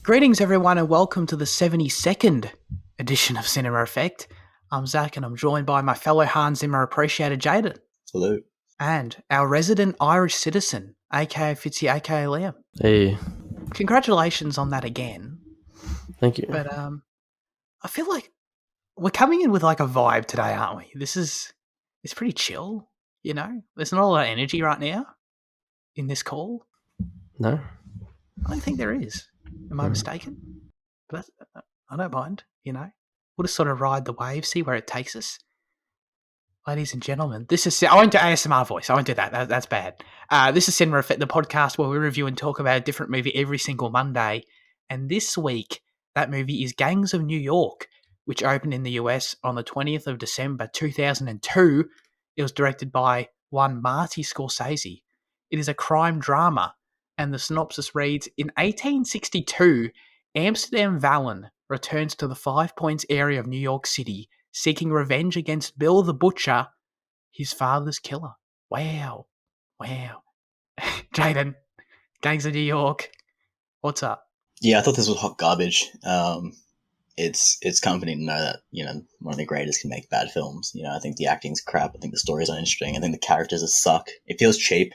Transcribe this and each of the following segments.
Greetings, everyone, and welcome to the 72nd edition of Cinema Effect. I'm Zach, and I'm joined by my fellow Hans Zimmer appreciator, Jaden. Hello. And our resident Irish citizen, aka Fitzy, aka Liam. Hey, Congratulations on that again. thank you. But I feel like we're coming in with like a vibe today, aren't we? It's pretty chill, you know? There's not a lot of energy right now in this call. No? I don't think there is. Am I mistaken? But I don't mind, you know? We'll just sort of ride the wave, see where it takes us. Ladies and gentlemen, this is... I won't do ASMR voice. I won't do that. That's bad. This is Cinema Effect, the podcast where we review and talk about a different movie every single Monday. And this week, that movie is Gangs of New York, which opened in the US on the 20th of December 2002. It was directed by one Marty Scorsese. It is a crime drama, and the synopsis reads, in 1862, Amsterdam Valen returns to the Five Points area of New York City, seeking revenge against Bill the Butcher, his father's killer. Wow. Jaden, Gangs of New York, what's up? Yeah, I thought this was hot garbage. It's comforting to know that, one of the greatest can make bad films. I think the acting's crap. I think the stories aren't interesting. I think the characters suck. It feels cheap.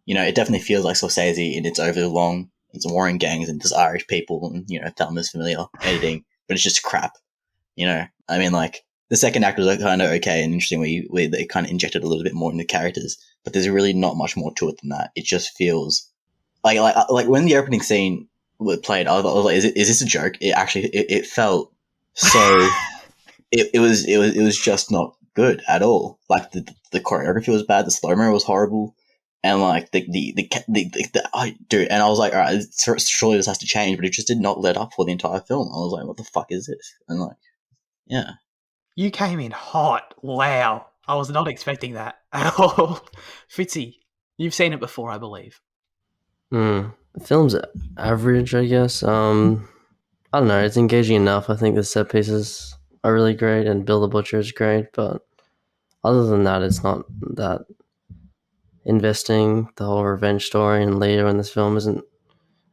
It definitely feels like Scorsese, and it's over long. It's warring gangs and just Irish people and, Thelma's familiar editing, but it's just crap. The second act was kind of okay and interesting where they kind of injected a little bit more into characters, but there's really not much more to it than that. It just feels like when the opening scene played, I was like, is this a joke? It felt so. it was just not good at all. Like the choreography was bad, the slow-mo was horrible, and like the dude, and I was like, all right, surely this has to change, but it just did not let up for the entire film. I was like, what the fuck is this? And like, yeah. You came in hot. Wow. I was not expecting that at all. Fitzy, you've seen it before, I believe. The film's average, I guess. I don't know, it's engaging enough. I think the set pieces are really great and Bill the Butcher is great, but other than that, it's not that investing. The whole revenge story and Leo in this film isn't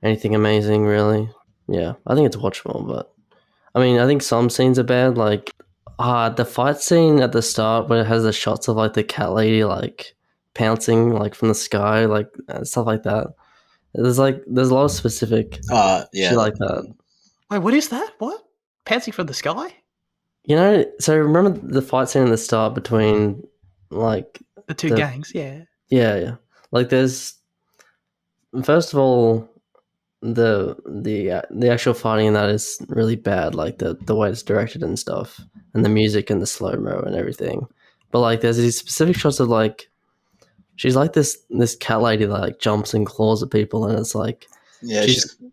anything amazing, really. Yeah, I think it's watchable, but I mean, I think some scenes are bad, like the fight scene at the start where it has the shots of like the cat lady like pouncing like from the sky, like stuff like that. There's a lot of specific shit like that. Wait, what is that? What? Pouncing from the sky? So remember the fight scene in the start between like the two gangs, yeah. Yeah. Like there's first of all the actual fighting in that is really bad, like the way it's directed and stuff, and the music and the slow-mo and everything. But like there's these specific shots of like she's like this cat lady that like jumps and claws at people, and it's like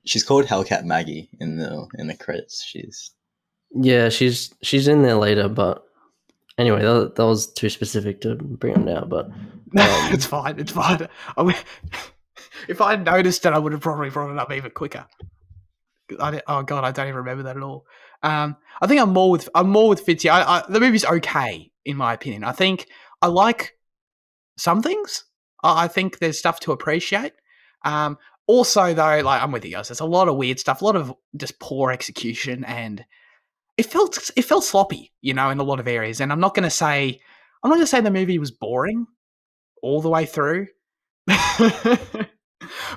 she's called Hellcat Maggie in the credits. She's in there later, but anyway, that was too specific to bring up now. But it's fine. If I had noticed it, I would have probably brought it up even quicker. I don't even remember that at all. I think I'm more with Fitzy. The movie's okay in my opinion. I think I like some things. I think there's stuff to appreciate. Also, though, like I'm with you guys. There's a lot of weird stuff, a lot of just poor execution, and it felt sloppy, in a lot of areas. And I'm not going to say the movie was boring all the way through.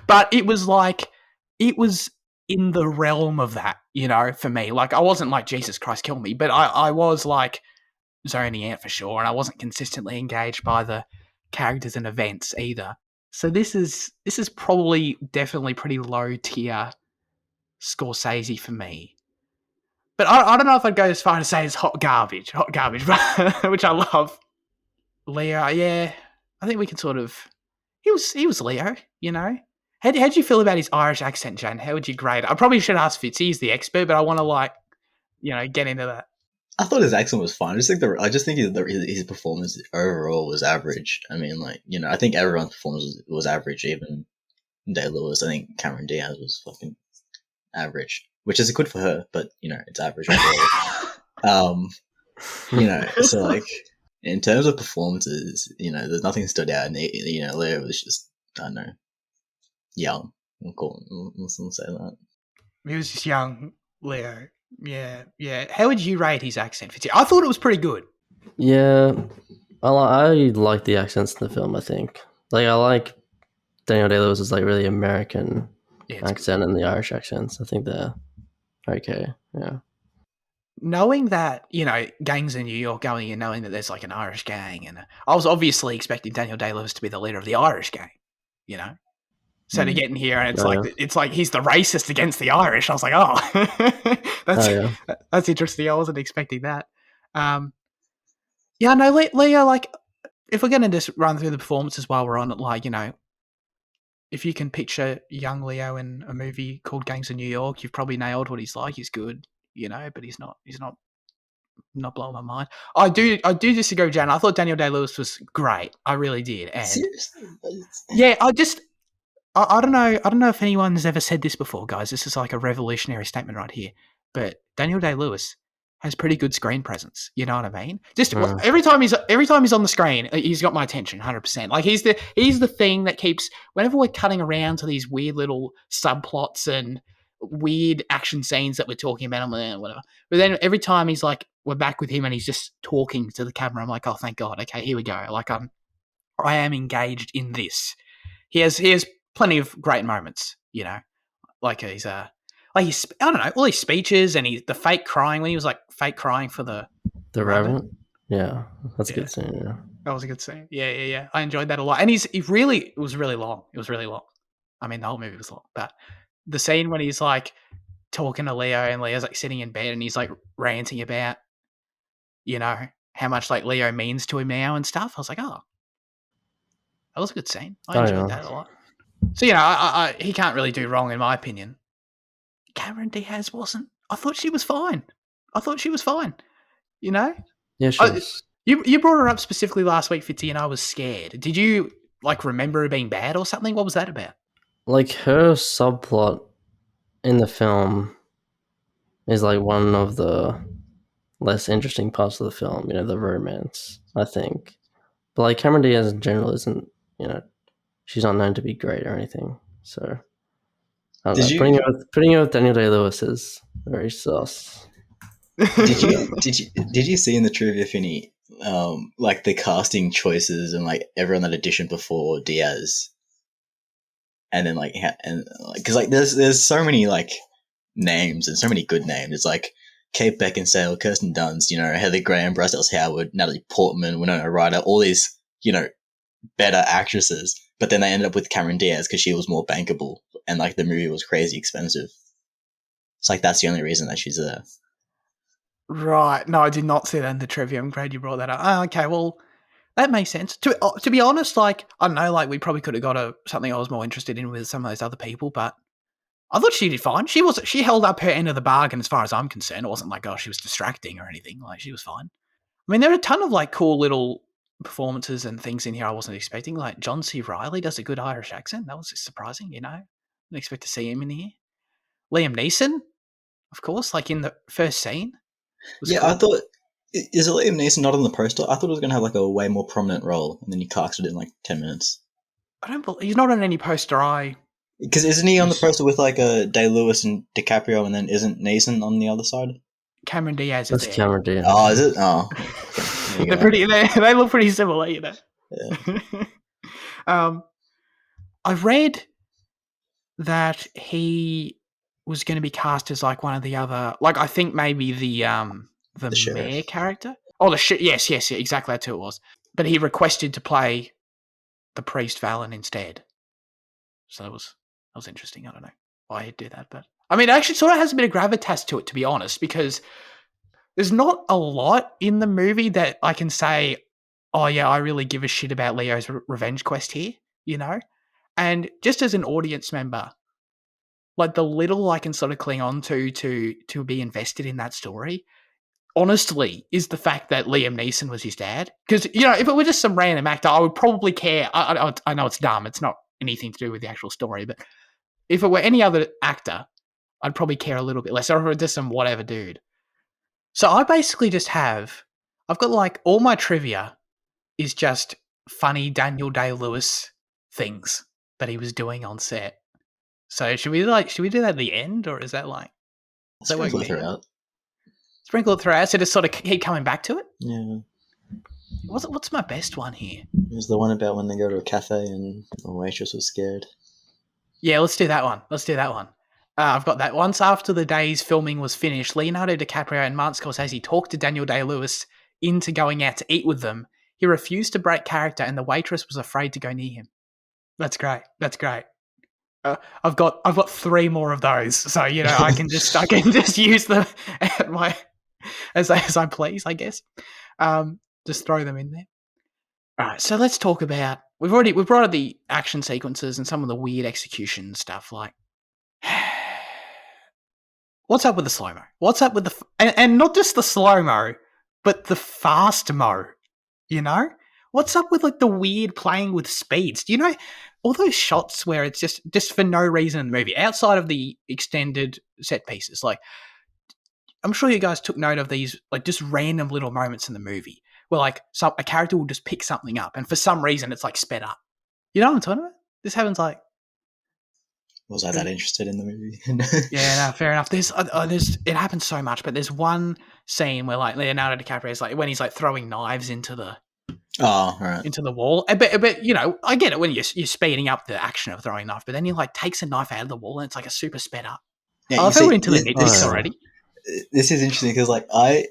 But it was in the realm of that, for me. Like, I wasn't like, Jesus Christ, kill me. But I was like zoning out for sure. And I wasn't consistently engaged by the characters and events either. So this is probably definitely pretty low tier Scorsese for me. But I don't know if I'd go as far as to say it's hot garbage, which I love. Leo, yeah. I think we can sort of... He was Leo, How'd you feel about his Irish accent, Jane? How would you grade it? I probably should ask Fitzy, he's the expert, but I want to, get into that. I thought his accent was fine. I just think his performance overall was average. I mean, I think everyone's performance was average, even Day-Lewis. I think Cameron Diaz was fucking average, which is good for her, but, it's average overall. So, like, in terms of performances, there's nothing stood out. And, Leo was just, I don't know, young. We'll say that. He was just young Leo. Yeah, yeah. How would you rate his accent? I thought it was pretty good. Yeah, I like the accents in the film. I think I like Daniel Day Lewis's really American accent and the Irish accents. I think they're okay. Yeah. Knowing that, gangs in New York going and knowing that there's an Irish gang, and I was obviously expecting Daniel Day-Lewis to be the leader of the Irish gang, So to get in here and it's like he's the racist against the Irish. I was like, that's interesting. I wasn't expecting that. Yeah, no, Leo, if we're going to just run through the performances while we're on it, if you can picture young Leo in a movie called Gangs of New York, you've probably nailed what he's like. He's good, but he's not blowing my mind. I do disagree with Jan. I thought Daniel Day-Lewis was great. I really did. And Seriously? yeah, I don't know if anyone's ever said this before, guys. This is like a revolutionary statement right here. But Daniel Day-Lewis has pretty good screen presence. You know what I mean? Just every time he's on the screen, he's got my attention 100%. He's the thing that keeps, whenever we're cutting around to these weird little subplots and weird action scenes that we're talking about and whatever. But then every time he's we're back with him and he's just talking to the camera, I'm like, oh, thank God. Okay, here we go. I am engaged in this. He has plenty of great moments, he's I don't know, all his speeches and the fake crying when he was fake crying for the Reverend. Yeah, that's a good scene. Yeah, that was a good scene. Yeah. I enjoyed that a lot, and it was really long. It was really long. I mean, the whole movie was long, but the scene when he's talking to Leo and Leo's sitting in bed and he's ranting about, how much Leo means to him now and stuff. I was like, oh, that was a good scene. I enjoyed that a lot. So, he can't really do wrong in my opinion. Cameron Diaz wasn't. I thought she was fine. Yeah, she was. You brought her up specifically last week, Fitzy, and I was scared. Did you remember her being bad or something? What was that about? Her subplot in the film is one of the less interesting parts of the film. The romance, I think. But Cameron Diaz in general isn't. She's not known to be great or anything. So I don't know. Putting her with Daniel Day-Lewis is very sus. Did you see in the trivia, Finny, the casting choices and everyone that auditioned before Diaz, and then because there's so many names and so many good names. It's Kate Beckinsale, Kirsten Dunst, Heather Graham, Bryce Dallas Howard, Natalie Portman, Winona Ryder, all these better actresses, but then they ended up with Cameron Diaz because she was more bankable and the movie was crazy expensive. It's that's the only reason that she's there. Right. No, I did not see that in the trivia. I'm glad you brought that up. Oh, okay, well, that makes sense. To be honest, I don't know, we probably could have got something I was more interested in with some of those other people, but I thought she did fine. She held up her end of the bargain as far as I'm concerned. It wasn't she was distracting or anything. She was fine. I mean, there are a ton of cool little performances and things in here I wasn't expecting. John C. Reilly does a good Irish accent. That was surprising, Didn't expect to see him in here. Liam Neeson, of course, in the first scene. Yeah, cool. I thought, is Liam Neeson not on the poster? I thought it was going to have a way more prominent role, and then he casted it in 10 minutes. He's not on any poster. Because isn't he on the poster with a Day-Lewis and DiCaprio, and then isn't Neeson on the other side? Cameron Diaz is there. Cameron Diaz. Oh, is it? Oh, okay. They look pretty similar, Yeah. I've read that he was going to be cast as one of the other, I think maybe the mayor character. Oh, yes, exactly, that's who it was. But he requested to play the priest Valen instead. So that was interesting. I don't know why he'd do that, but I mean, it actually sort of has a bit of gravitas to it, to be honest, because there's not a lot in the movie that I can say, oh yeah, I really give a shit about Leo's revenge quest here, And just as an audience member, the little I can sort of cling on to be invested in that story, honestly, is the fact that Liam Neeson was his dad. Because, if it were just some random actor, I would probably care. I know it's dumb. It's not anything to do with the actual story. But if it were any other actor, I'd probably care a little bit less. Or if it were just some whatever dude. So I basically just I've got all my trivia is just funny Daniel Day-Lewis things that he was doing on set. So should we do that at the end, or is that like does that work Sprinkle it now? throughout. Sprinkle it throughout, so just sort of keep coming back to it. Yeah. What's my best one here? There's the one about when they go to a cafe and the waitress was scared. Yeah, let's do that one. I've got that. Once after the day's filming was finished, Leonardo DiCaprio and Marty Scorsese talked to Daniel Day-Lewis into going out to eat with them. He refused to break character, and the waitress was afraid to go near him. That's great. I've got 3 more of those, so I can just use them at my as I please, I guess. Just throw them in there. All right, so let's talk about we've brought up the action sequences and some of the weird execution stuff. Like, what's up with the slow mo? What's up with and not just the slow mo, but the fast mo? What's up with like the weird playing with speeds? Do you know all those shots where it's just for no reason in the movie outside of the extended set pieces? Like, I'm sure you guys took note of these, like just random little moments in the movie where like a character will just pick something up, and for some reason it's like sped up. You know what I'm talking about? This happens like. Was I that interested in the movie? Yeah, no, fair enough. It happens so much, but there's one scene where like Leonardo DiCaprio is like when he's like throwing knives into the right. into the wall. But I get it when you're speeding up the action of throwing a knife, but then he like takes a knife out of the wall and it's like a super sped up. Yeah, I fell into the nitpicks already. This is interesting because like I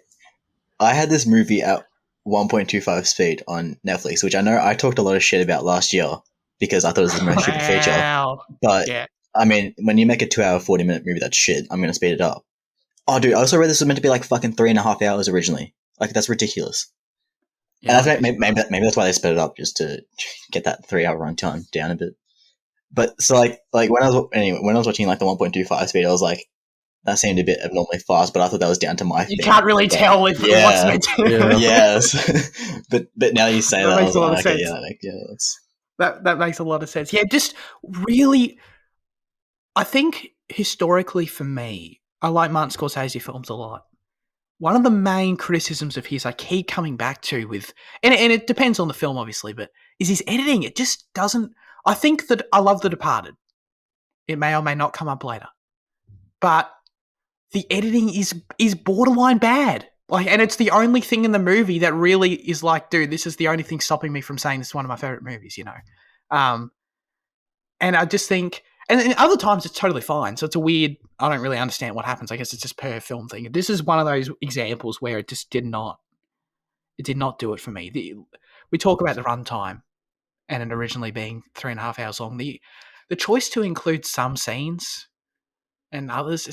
had this movie at 1.25 speed on Netflix, which I know I talked a lot of shit about last year because I thought it was the most stupid feature. But yeah. I mean, when you make a 2 hour 40-minute movie that's shit, I'm gonna speed it up. Oh, dude, I also read this was meant to be like fucking 3.5 hours originally. Like that's ridiculous. Yeah, and I think maybe that's why they sped it up, just to get that 3 hour runtime down a bit. But so like when I was watching like the 1.25 speed, I was like, that seemed a bit abnormally fast, but I thought that was down to my thing. You can't really tell if what's meant to. Yeah. Yes. but now you say that makes a lot of sense. That makes a lot of sense. Yeah, just really, I think historically for me, I like Martin Scorsese films a lot. One of the main criticisms of his I keep coming back to and it depends on the film obviously, but is his editing. It just doesn't. I think that I love The Departed. It may or may not come up later, but the editing is borderline bad. Like, and it's the only thing in the movie that really is like, dude, this is the only thing stopping me from saying this is one of my favorite movies, And I just think, and other times it's totally fine. So it's a weird, I don't really understand what happens. I guess it's just per film thing. This is one of those examples where it just did not do it for me. We talk about the runtime and it originally being 3.5 hours long. The choice to include some scenes and others,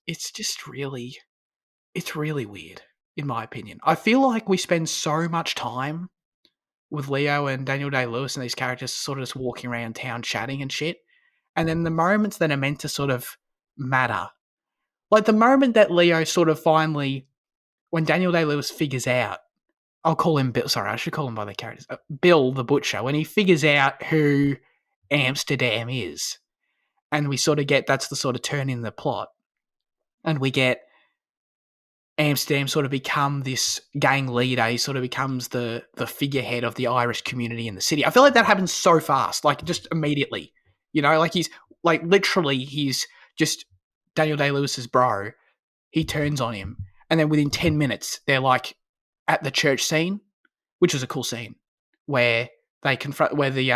it's really weird, in my opinion. I feel like we spend so much time with Leo and Daniel Day-Lewis and these characters sort of just walking around town chatting and shit. And then the moments that are meant to sort of matter, like the moment that Leo sort of finally, when Daniel Day-Lewis figures out, I'll call him Bill, sorry, I should call him by the characters, Bill the Butcher, when he figures out who Amsterdam is, and we sort of get, that's the sort of turn in the plot, and we get Amsterdam sort of become this gang leader. He sort of becomes the figurehead of the Irish community in the city. I feel like that happens so fast, like just immediately. Like he's like literally he's just Daniel Day-Lewis's bro. He turns on him, and then within 10 minutes they're like at the church scene, which was a cool scene where they confront where the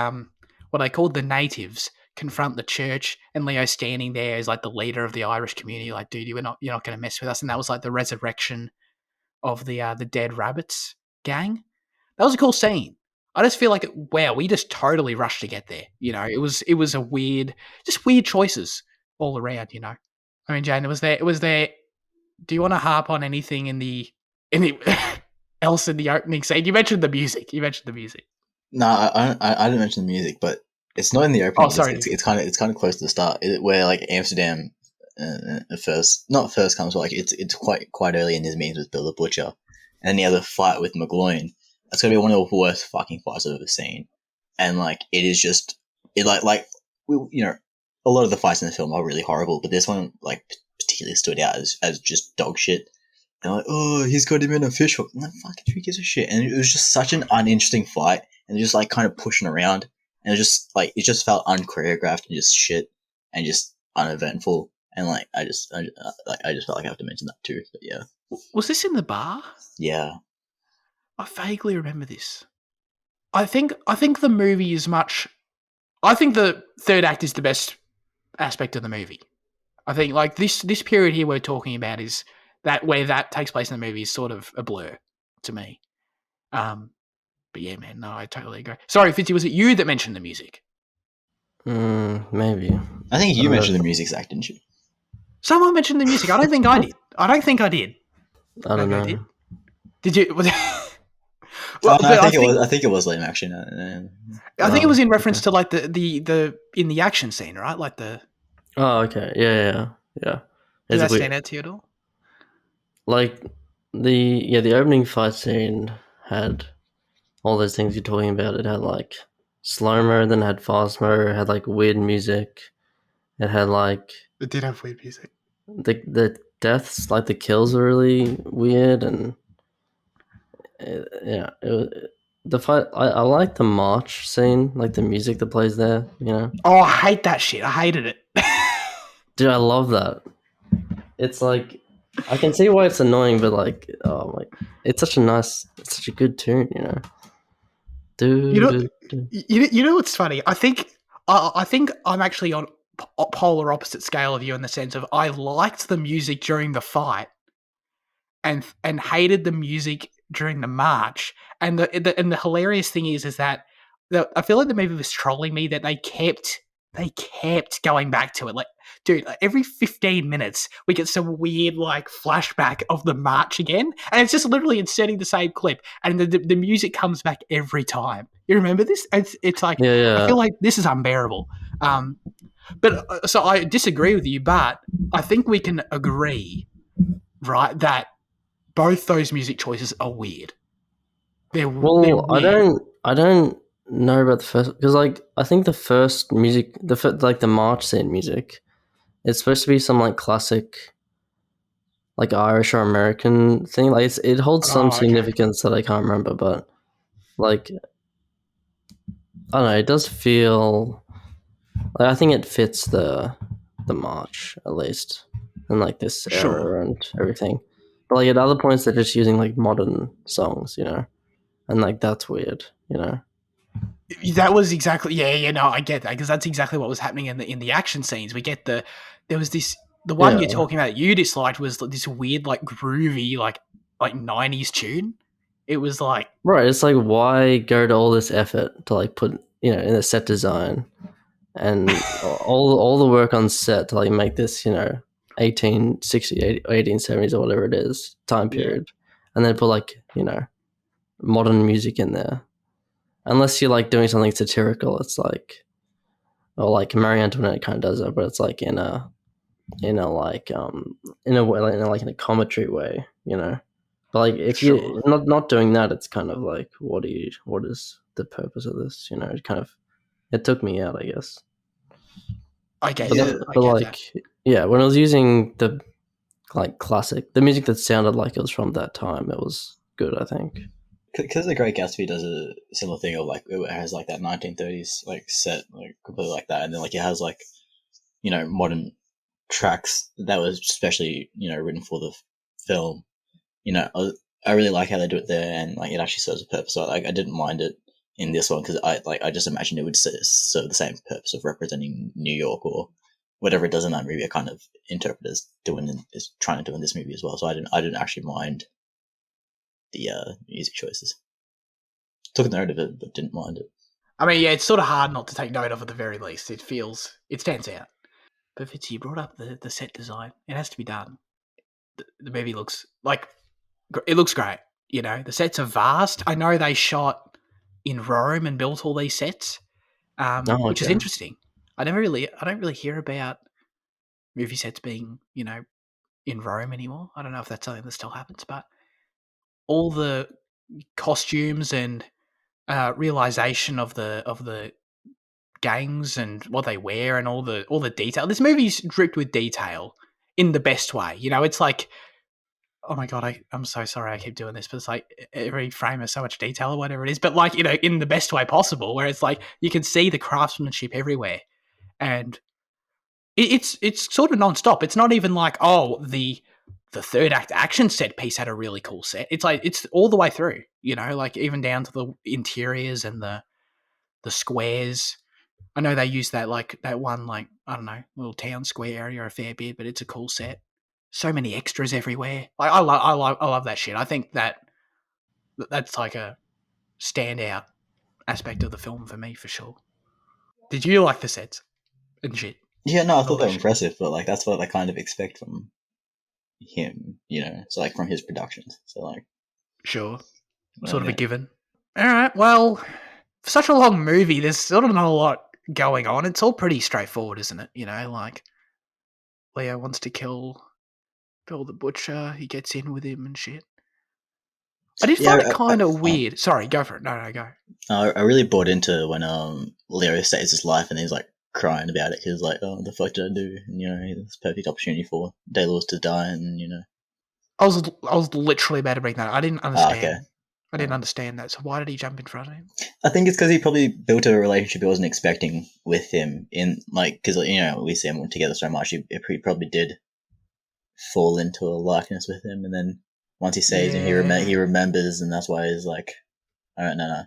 what they called the natives confront the church, and Leo standing there as like the leader of the Irish community, like, dude, you're not going to mess with us. And that was like the resurrection of the Dead Rabbits gang. That was a cool scene. I just feel like, wow, we just totally rushed to get there. It was a weird choices all around. I mean, Jane, was there. Do you want to harp on anything in the else in the opening scene? You mentioned the music. No, I didn't mention the music, but it's not in the opening. Oh, sorry. It's kind of close to the start, where like Amsterdam first comes. Like it's quite early in his meetings with Bill the Butcher, and then he has a fight with McGloin. That's gonna be one of the worst fucking fights I've ever seen, and like it is just a lot of the fights in the film are really horrible, but this one like particularly stood out as just dog shit. And like, oh, he's got him in a fish hook. I'm like, fucking who gives a shit? And it was just such an uninteresting fight, and just like kind of pushing around. And it just felt unchoreographed and just shit, and just uneventful, and like I just felt like I have to mention that too. But yeah, Was this in the bar? yeah, I vaguely remember this. I think the movie is much. I think the third act is the best aspect of the movie. I think like this period here we're talking about is that where that takes place in the movie is sort of a blur to me. But yeah, man, no, I totally agree. Sorry, Fitzy, was it you that mentioned the music? Maybe. I think I you don't mentioned know. the music, Zach, didn't you? Someone mentioned the music. I don't think I did. I don't think I did. I don't Maybe I know. did. Did you? Well, No, but I think it was Liam actually. I think it was in reference Okay. to like the in the action scene, right? Like the. Oh, okay. Yeah. Did It's that weird. stand out to you at all? Like the opening fight scene had all those things you're talking about. It had like slow mo, then it had fast mo. It had like weird music. It had like It did have weird music. the deaths, like the kills, were really weird, and the fight. I like the march scene, like the music that plays there. Oh, I hate that shit. I hated it. Dude, I love that. It's like I can see why it's annoying, but like, oh my, it's such a good tune, You know, Dude. you know what's funny? I think I'm actually on polar opposite scale of you in the sense of I liked the music during the fight and hated the music during the march. And the hilarious thing is that I feel like the movie was trolling me that they kept going back to it. Like, dude, like every 15 minutes we get some weird like flashback of the march again, and it's just literally inserting the same clip, and the music comes back every time. You remember this? It's like I Yeah. feel like this is unbearable. But so I disagree with you, but I think we can agree, right, that both those music choices are weird. They're Well, weird. I don't know about the first because like I think the first music, like the march scene music, it's supposed to be some like classic, like Irish or American thing. Like it holds some Oh, okay. significance that I can't remember, but like I don't know, it does feel like I think it fits the march at least, and like this Sure. era and everything. But like at other points, they're just using like modern songs, and like that's weird. That was exactly no, I get that because that's exactly what was happening in the action scenes. We get there was this the one Yeah, you're talking about that you disliked was this weird like groovy like 90s tune. It was like right. It's like why go to all this effort to like put in a set design and all the work on set to like make this 1860 1870s or whatever it is time yeah, period, and then put like modern music in there. Unless you're like doing something satirical, it's like, or like Marie Antoinette kind of does it, but it's like in a like in a way, like in a commentary way. But like if sure. you're not doing that, it's kind of like what is the purpose of this? It kind of it took me out, I guess. I get But that. then, I but get that. like yeah, when I was using the like classic, the music that sounded like it was from that time, it was good, I think. Because The Great Gatsby does a similar thing of like it has like that 1930s like set like completely like that, and then like it has like modern tracks that was especially written for the film. I really like how they do it there, and like it actually serves a purpose. So like I didn't mind it in this one because I just imagined it would serve the same purpose of representing New York or whatever it does in that movie. I kind of interpret as trying to do in this movie as well. So I didn't actually mind the music choices. Took note of it, but didn't mind it. I mean, yeah, it's sort of hard not to take note of at the very least. It stands out. But Fitzy, you brought up the set design. It has to be done. The movie looks like it looks great. The sets are vast. I know they shot in Rome and built all these sets, Oh, which is okay. interesting. I don't really hear about movie sets being in Rome anymore. I don't know if that's something that still happens, but all the costumes and realization of the gangs and what they wear and all the detail. This movie's dripped with detail in the best way. It's like, oh my god, I'm so sorry I keep doing this, but it's like every frame has so much detail or whatever it is, but like in the best way possible, where it's like you can see the craftsmanship everywhere, and it's sort of non-stop. It's not even like, oh, the third act action set piece had a really cool set. It's like it's all the way through, you know, like even down to the interiors and the squares. I know they use that like that one like I don't know little town square area a fair bit, but it's a cool set. So many extras everywhere. Like I love that shit. I think that's like a standout aspect of the film for me for sure. Did you like the sets and shit? Yeah, no, I All thought they that were shit. impressive, but like that's what I kind of expect from him, so like from his productions. So like, Sure, well, sort of a yeah. given. All right. Well, for such a long movie, there's sort of not a lot going on. It's all pretty straightforward, isn't it? You know, like Leo wants to kill Bill the Butcher. He gets in with him and shit. I did find it Yeah, kind of weird. Sorry, go for it. No, go. I really bought into when Leo saves his life and he's like crying about it because like, oh, what the fuck did I do? And it's a perfect opportunity for Day-Lewis to die, and I was literally about to bring that up. I didn't okay. understand. I didn't understand that. So why did he jump in front of him? I think it's because he probably built a relationship he wasn't expecting with him in like because we see them together so much. He probably did fall into a likeness with him, and then once he saves him, he remembers, and that's why he's like, all right, no.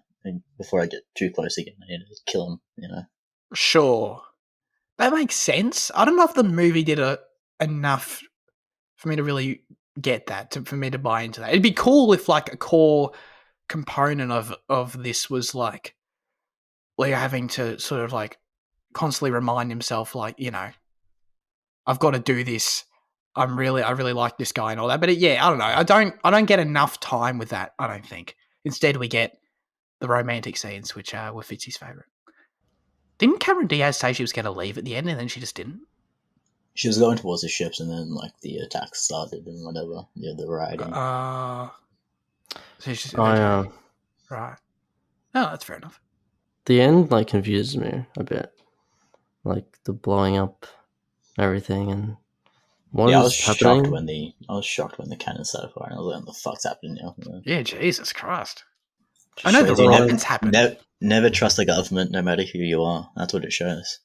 Before I get too close again, I need to kill him. Sure, that makes sense. I don't know if the movie did enough for me to really get that for me to buy into that. It'd be cool if like a core component of this was like Leo having to sort of like constantly remind himself, like, I've got to do this. I really like this guy and all that. But yeah, I don't know. I don't get enough time with that. I don't think. Instead, we get the romantic scenes, which were Fitzy's favorite. Didn't Cameron Diaz say she was going to leave at the end, and then she just didn't? She was going towards the ships, and then like the attacks started and whatever. Yeah, the rioting. So she's, I right. No, that's fair enough. the end like confuses me a bit, like the blowing up everything and what is I was happening. shocked when the cannon started firing. I was like, what the fuck's happening now? Yeah, Jesus Christ. Just I know the shows you rockets happen. Never trust the government, no matter who you are. That's what it shows.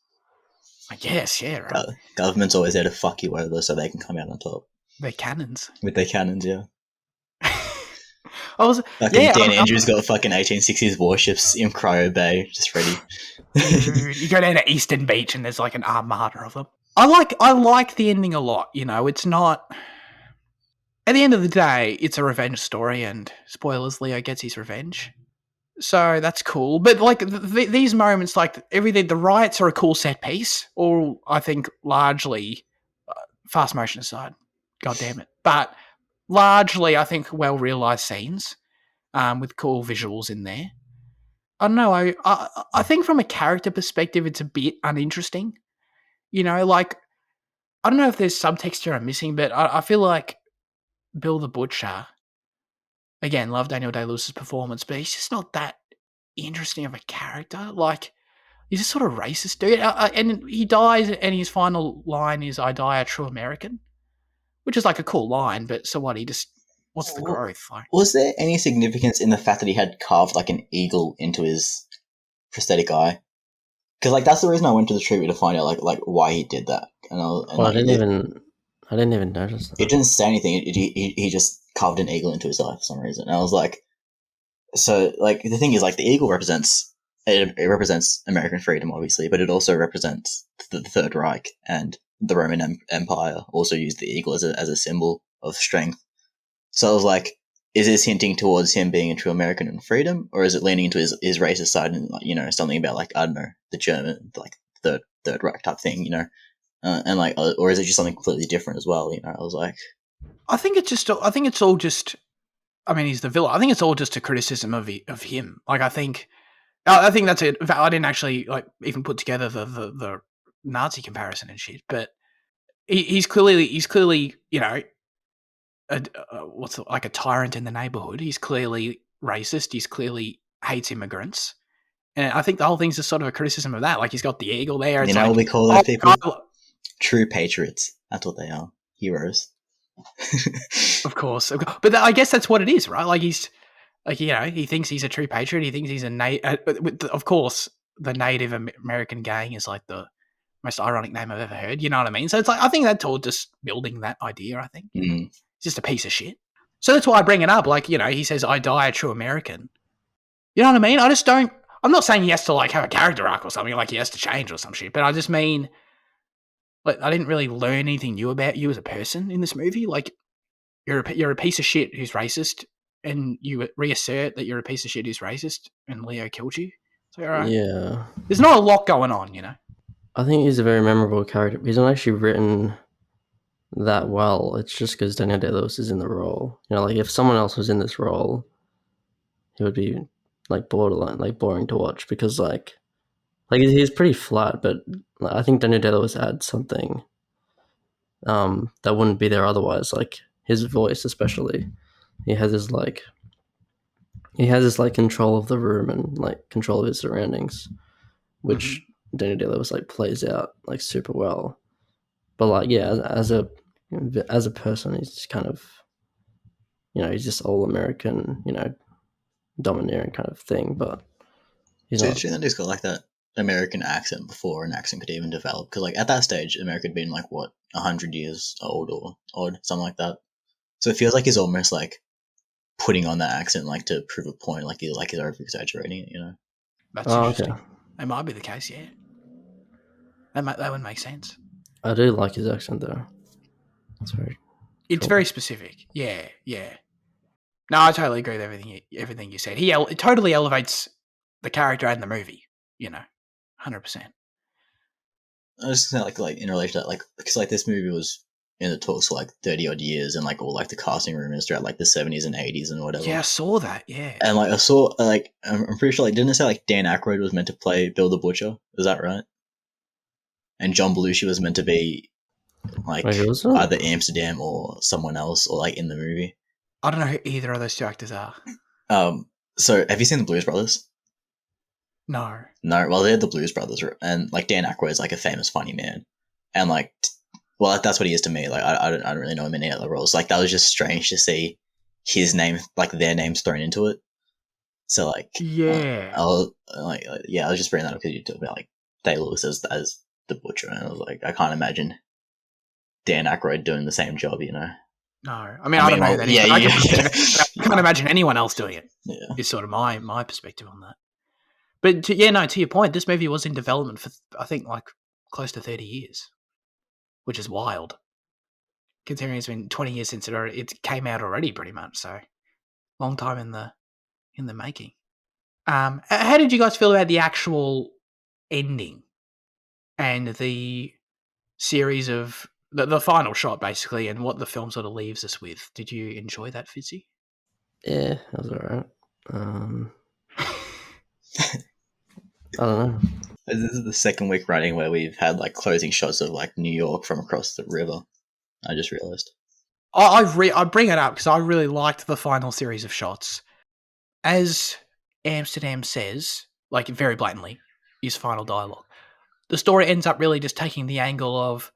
I guess, yeah, right. Government's always there to fuck you over so they can come out on top. They're cannons. With their cannons, yeah. Dan Andrews got fucking 1860s warships in Cryo Bay, just ready. Dude, you go down to Eastern Beach and there's like an armada of them. I like the ending a lot. It's not. At the end of the day, it's a revenge story, and spoilers: Leo gets his revenge. So that's cool. But like these moments, like everything, the riots are a cool set piece, or I think largely, fast motion aside, god damn it. But largely, I think well realized scenes, with cool visuals in there. I don't know. I think from a character perspective, it's a bit uninteresting. Like I don't know if there's subtext here I'm missing, but I feel like Bill the Butcher. Again, love Daniel Day-Lewis's performance, but he's just not that interesting of a character. Like he's just sort of racist dude, and he dies, and his final line is "I die a true American," which is like a cool line. But so what? What's the growth? Like, was there any significance in the fact that he had carved like an eagle into his prosthetic eye? Because like that's the reason I went to the trivia to find out like why he did that. I didn't even notice that. It didn't say anything. He just carved an eagle into his eye for some reason. And I was like, so like the thing is like the eagle represents American freedom, obviously, but it also represents the Third Reich, and the Roman Empire also used the eagle as a symbol of strength. So I was like, is this hinting towards him being a true American and freedom, or is it leaning into his racist side and like, something about like, I don't know, the German like Third Reich type thing, and like, or is it just something completely different as well? I was like, I think it's all just. I mean, he's the villain. I think it's all just a criticism of him. Like, I think that's it. In fact, I didn't actually like even put together the Nazi comparison and shit. But he's clearly like a tyrant in the neighborhood. He's clearly racist. He's clearly hates immigrants. And I think the whole thing's just sort of a criticism of that. Like he's got the eagle there. It's what we call those people? True patriots. That's what they are. Heroes. Of course. But I guess that's what it is, right? Like he's like, he thinks he's a true patriot. He thinks he's of course, the Native American gang is like the most ironic name I've ever heard. You know what I mean? So it's like, I think that's all just building that idea, I think. Mm. He's just a piece of shit. So that's why I bring it up. Like, you know, he says, I die a true American. You know what I mean? I just don't, I'm not saying he has to like have a character arc or something, like he has to change or some shit, but I just mean, like, I didn't really learn anything new about you as a person in this movie. Like, you're a piece of shit who's racist, and you reassert that you're a piece of shit who's racist, and Leo killed you. So, all right. Yeah. There's not a lot going on, you know? I think he's a very memorable character. He's not actually written that well. It's just because Daniel Day-Lewis is in the role. You know, like if someone else was in this role, he would be like borderline, like boring to watch because like he's pretty flat. But like, I think Daniel Day-Lewis adds something that wouldn't be there otherwise. Like his voice, especially, he has this like control of the room and like control of his surroundings, which Daniel Day-Lewis like plays out like super well. But like yeah, as a person, he's just kind of, you know, he's just all American, you know, domineering kind of thing. But he's So not. interesting that he's got like that American accent before an accent could even develop. Because like at that stage, America had been like what 100 years old or odd, something like that. So it feels like he's almost like putting on that accent like to prove a point, like he's over exaggerating it, you know. That's Oh, interesting. okay. That might be the case, yeah. That would make sense. I do like his accent though. It's It's cool. very specific. Yeah, yeah. No, I totally agree with everything you said. It totally elevates the character and the movie, you know, 100%. I was just saying, like in relation to that, like because like this movie was in the talks for like 30 odd years, and like all like the casting rumors throughout like the 70s and 80s and whatever. Yeah, I saw that. Yeah, And like I saw like I'm pretty sure like didn't it say like Dan Aykroyd was meant to play Bill the Butcher? Is that right? And John Belushi was meant to be like Wait, who was that? either Amsterdam or someone else, or like in the movie. I don't know who either of those two actors are. So have you seen the Blues Brothers? No. No, well they're the Blues Brothers, and like Dan Aykroyd is like a famous funny man, and like, well that's what he is to me. Like I don't really know him in any other roles. Like that was just strange to see his name, like their names thrown into it. So like, Yeah. I was I was just bringing that up because you talked about like Day-Lewis as the Butcher, and I was like, I can't imagine Dan Aykroyd doing the same job, you know. No. I mean, I don't know who that is. yeah, But yeah. I can't imagine anyone else doing it. Yeah. Is sort of my perspective on that. But to your point, this movie was in development for, I think, like close to 30 years, which is wild. Considering it's been 20 years since it came out already, pretty much. So, long time in the making. How did you guys feel about the actual ending and the series of the final shot, basically, and what the film sort of leaves us with? Did you enjoy that, Fitzy? Yeah, that was alright. I don't know. This is the second week running where we've had like closing shots of like New York from across the river. I just realized. I bring it up because I really liked the final series of shots. As Amsterdam says, like very blatantly, his final dialogue, the story ends up really just taking the angle of,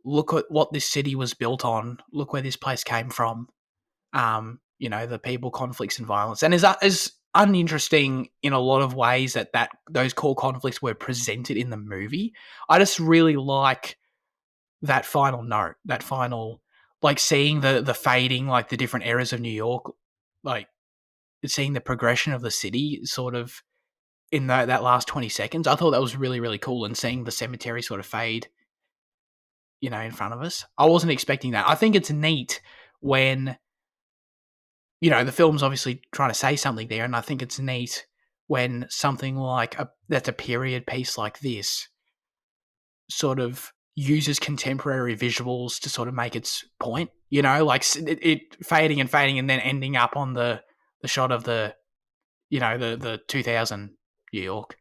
look at what this city was built on, look where this place came from, you know, the people, conflicts, and violence. And is uninteresting in a lot of ways that those core conflicts were presented in the movie. I just really like that final note, that final, like seeing the fading, like the different eras of New York, like seeing the progression of the city sort of in that last 20 seconds. I thought that was really, really cool, and seeing the cemetery sort of fade, you know, in front of us. I wasn't expecting that. I think it's neat when, you know, the film's obviously trying to say something there, and I think it's neat when something like that's a period piece like this sort of uses contemporary visuals to sort of make its point, you know, like it fading and fading and then ending up on the shot of the, you know, the 2000 New York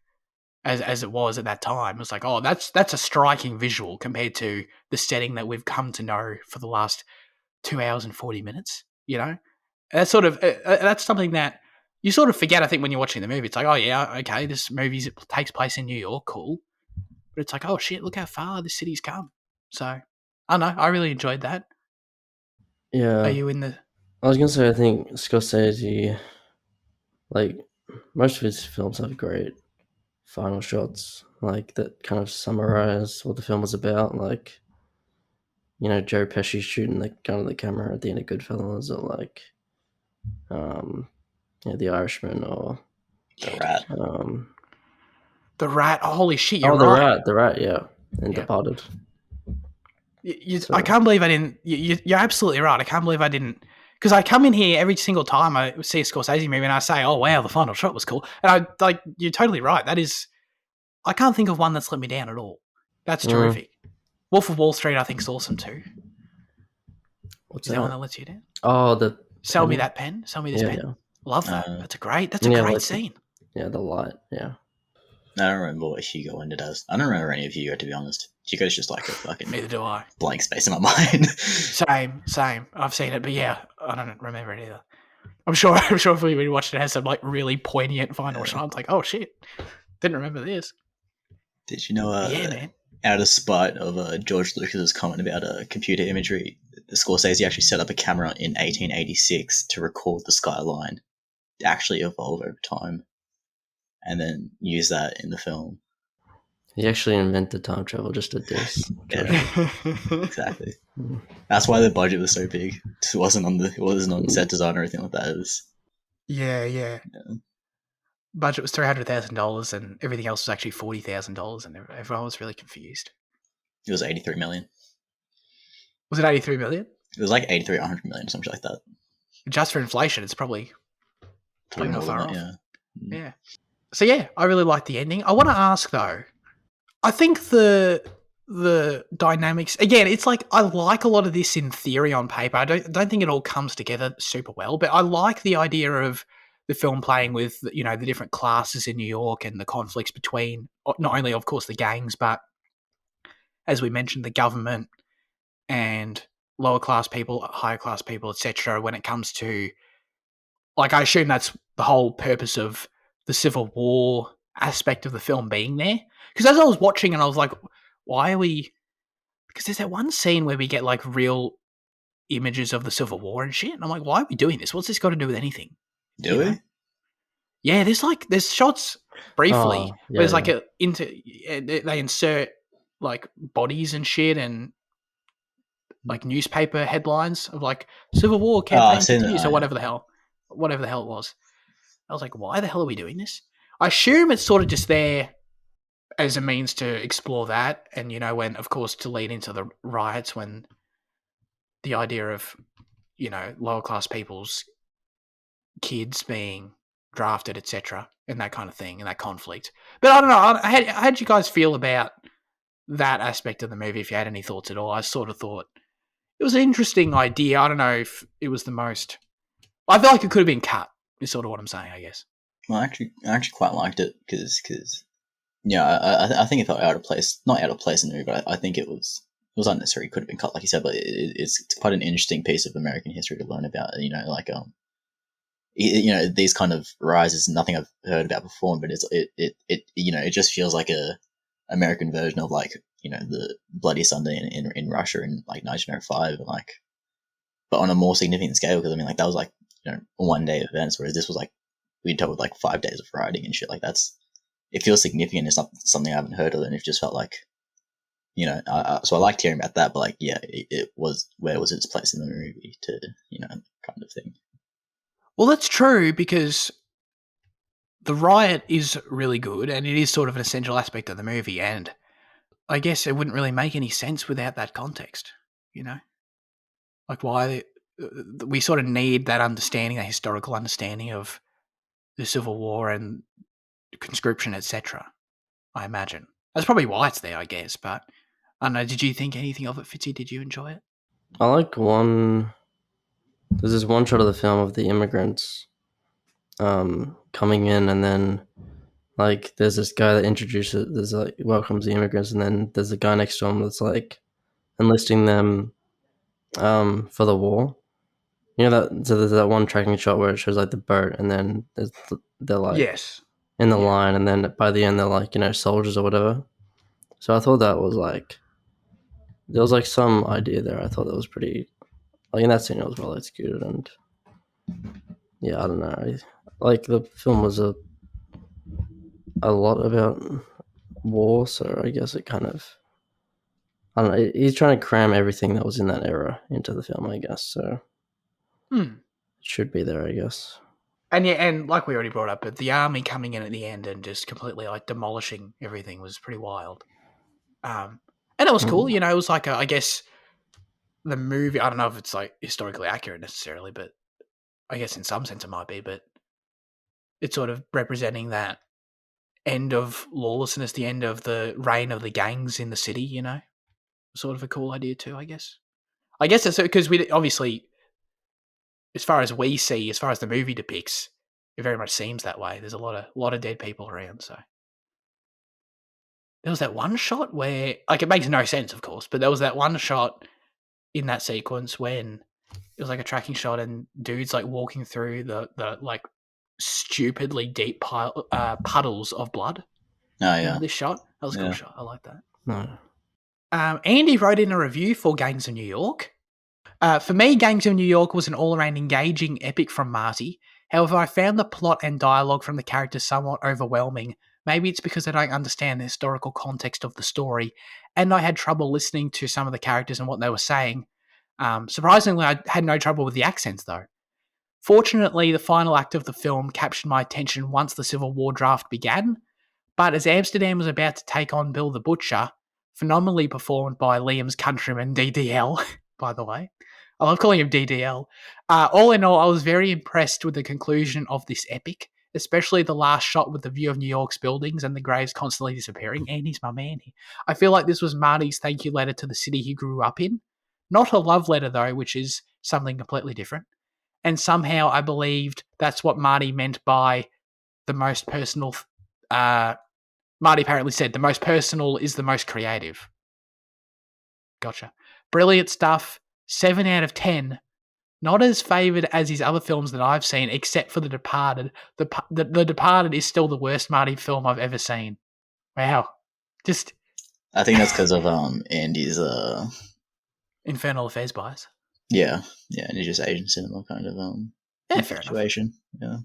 as it was at that time. It was like, oh, that's a striking visual compared to the setting that we've come to know for the last 2 hours and 40 minutes, you know? That's sort of, that's something that you sort of forget, I think, when you're watching the movie. It's like, oh, yeah, okay, this movie takes place in New York, cool. But it's like, oh, shit, look how far the city's come. So, I don't know, I really enjoyed that. Yeah. Are you in the... I was gonna say, I think Scorsese, like, most of his films have great final shots. like that kind of summarize what the film was about, like Joe Pesci shooting the gun of the camera at the end of Goodfellas, or like The Irishman, or The Rat. The Rat. Holy shit, you're the right. Rat, yeah, and Yeah. Departed. I can't believe I didn't. You're absolutely right. I can't believe I didn't. Because I come in here every single time I see a Scorsese movie and I say, "Oh wow, the final shot was cool," and you're totally right. That is, I can't think of one that's let me down at all. That's terrific. Wolf of Wall Street, I think, is awesome too. What's Is that one that lets you down? Oh, the Sell me that pen. Sell me this pen. Yeah. Love that. That's a great scene. Yeah, the light. Yeah. I don't remember what Hugo ended as. I don't remember any of Hugo, to be honest. Hugo's just like a fucking Neither do I. blank space in my mind. Same. I've seen it, but yeah, I don't remember it either. I'm sure if we rewatched it, it has some like really poignant final shots. Like, oh shit, didn't remember this. Did you know? Yeah, man. Out of spite of George Lucas's comment about computer imagery, Scorsese actually set up a camera in 1886 to record the skyline, to actually evolve over time, and then use that in the film. He actually invented time travel just to diss. Yeah, exactly. That's why the budget was so big. It wasn't on set design or anything like that. It was. Yeah. Budget was $300,000, and everything else was actually $40,000, and everyone was really confused. It was 83 million. Was it 83 million? It was like 83 or 100 million, something like that. Just for inflation, it's probably not far off. Yeah. So yeah, I really like the ending. I want to ask though. I think the dynamics again. It's like I like a lot of this in theory on paper. I don't think it all comes together super well, but I like the idea of the film playing with the different classes in New York and the conflicts between not only of course the gangs, but as we mentioned, the government and lower class people, higher class people, etc. When it comes to, like, I assume that's the whole purpose of the Civil War aspect of the film being there. Because as I was watching, and I was like, why are we? Because there's that one scene where we get like real images of the Civil War and shit, and I'm like, why are we doing this? What's this got to do with anything? Do we? Yeah, there's shots briefly. There's like they insert like bodies and shit and like newspaper headlines of like Civil War campaign continues or whatever the hell it was. I was like, why the hell are we doing this? I assume it's sort of just there as a means to explore that, and when, of course, to lead into the riots, when the idea of lower class people's kids being drafted, etc., and that kind of thing, and that conflict. But I don't know. How did you guys feel about that aspect of the movie? If you had any thoughts at all, I sort of thought it was an interesting idea. I don't know if it was the most. I feel like it could have been cut. Is sort of what I'm saying, I guess. Well, I actually quite liked it because I think it felt out of place. Not out of place in the movie, but I think it was unnecessary. It could have been cut, like you said. But it's quite an interesting piece of American history to learn about. These kind of rises, nothing I've heard about before, but it just feels like a American version of like the Bloody Sunday in Russia in like 1905, and like, but on a more significant scale, because I mean like that was like one day events, whereas this was like we told like 5 days of rioting and shit. Like it feels significant. It's not something I haven't heard of, and it just felt like so I liked hearing about that, but like it was, where was its place in the movie to kind of thing. Well, that's true, because the riot is really good, and it is sort of an essential aspect of the movie, and I guess it wouldn't really make any sense without that context, Like why we sort of need that understanding, that historical understanding of the Civil War and conscription, etc., I imagine. That's probably why it's there, I guess, but I don't know, did you think anything of it, Fitzy? Did you enjoy it? I like there's this one shot of the film of the immigrants coming in, and then like there's this guy that welcomes the immigrants, and then there's a guy next to him that's like enlisting them for the war. So there's that one tracking shot where it shows like the boat, and then they're like in the line, and then by the end they're like soldiers or whatever. So I thought that was like there was like some idea there. I thought that was pretty, like in that scene it was well executed, and yeah, I don't know. Like the film was a lot about war, so I guess it kind of, I don't know. He's trying to cram everything that was in that era into the film, I guess. So it should be there, I guess. And yeah, and like we already brought up, but the army coming in at the end and just completely like demolishing everything was pretty wild. And it was cool, you know. It was like I guess the movie. I don't know if it's like historically accurate necessarily, but I guess in some sense it might be. But it's sort of representing that end of lawlessness, the end of the reign of the gangs in the city. You know, sort of a cool idea too. I guess. I guess it's because we obviously, as far as we see, as far as the movie depicts, it very much seems that way. There's a lot of dead people around, so. There was that one shot where, like, it makes no sense, of course, but there was that one shot in that sequence when it was like a tracking shot and dudes like walking through the like stupidly deep puddles of blood. Oh yeah. Remember this shot? That was a cool Yeah. shot. I like that. No. Andy wrote in a review for Gangs of New York. For me, Gangs of New York was an all-around engaging epic from Marty. However, I found the plot and dialogue from the characters somewhat overwhelming. Maybe it's because I don't understand the historical context of the story, and I had trouble listening to some of the characters and what they were saying. Surprisingly, I had no trouble with the accents, though. Fortunately, the final act of the film captured my attention once the Civil War draft began, but as Amsterdam was about to take on Bill the Butcher, phenomenally performed by Liam's countryman DDL, by the way. I love calling him DDL. All in all, I was very impressed with the conclusion of this epic, especially the last shot with the view of New York's buildings and the graves constantly disappearing. Andy's my man here. I feel like this was Marty's thank you letter to the city he grew up in. Not a love letter, though, which is something completely different. And somehow I believed that's what Marty meant by the most personal. Marty apparently said the most personal is the most creative. Gotcha. Brilliant stuff. 7 out of 10. Not as favoured as his other films that I've seen, except for The Departed. The Departed is still the worst Marty film I've ever seen. Wow. Just I think that's because of Andy's Infernal Affairs bias. yeah, and he's just Asian cinema kind of Fair enough. situation. Yeah.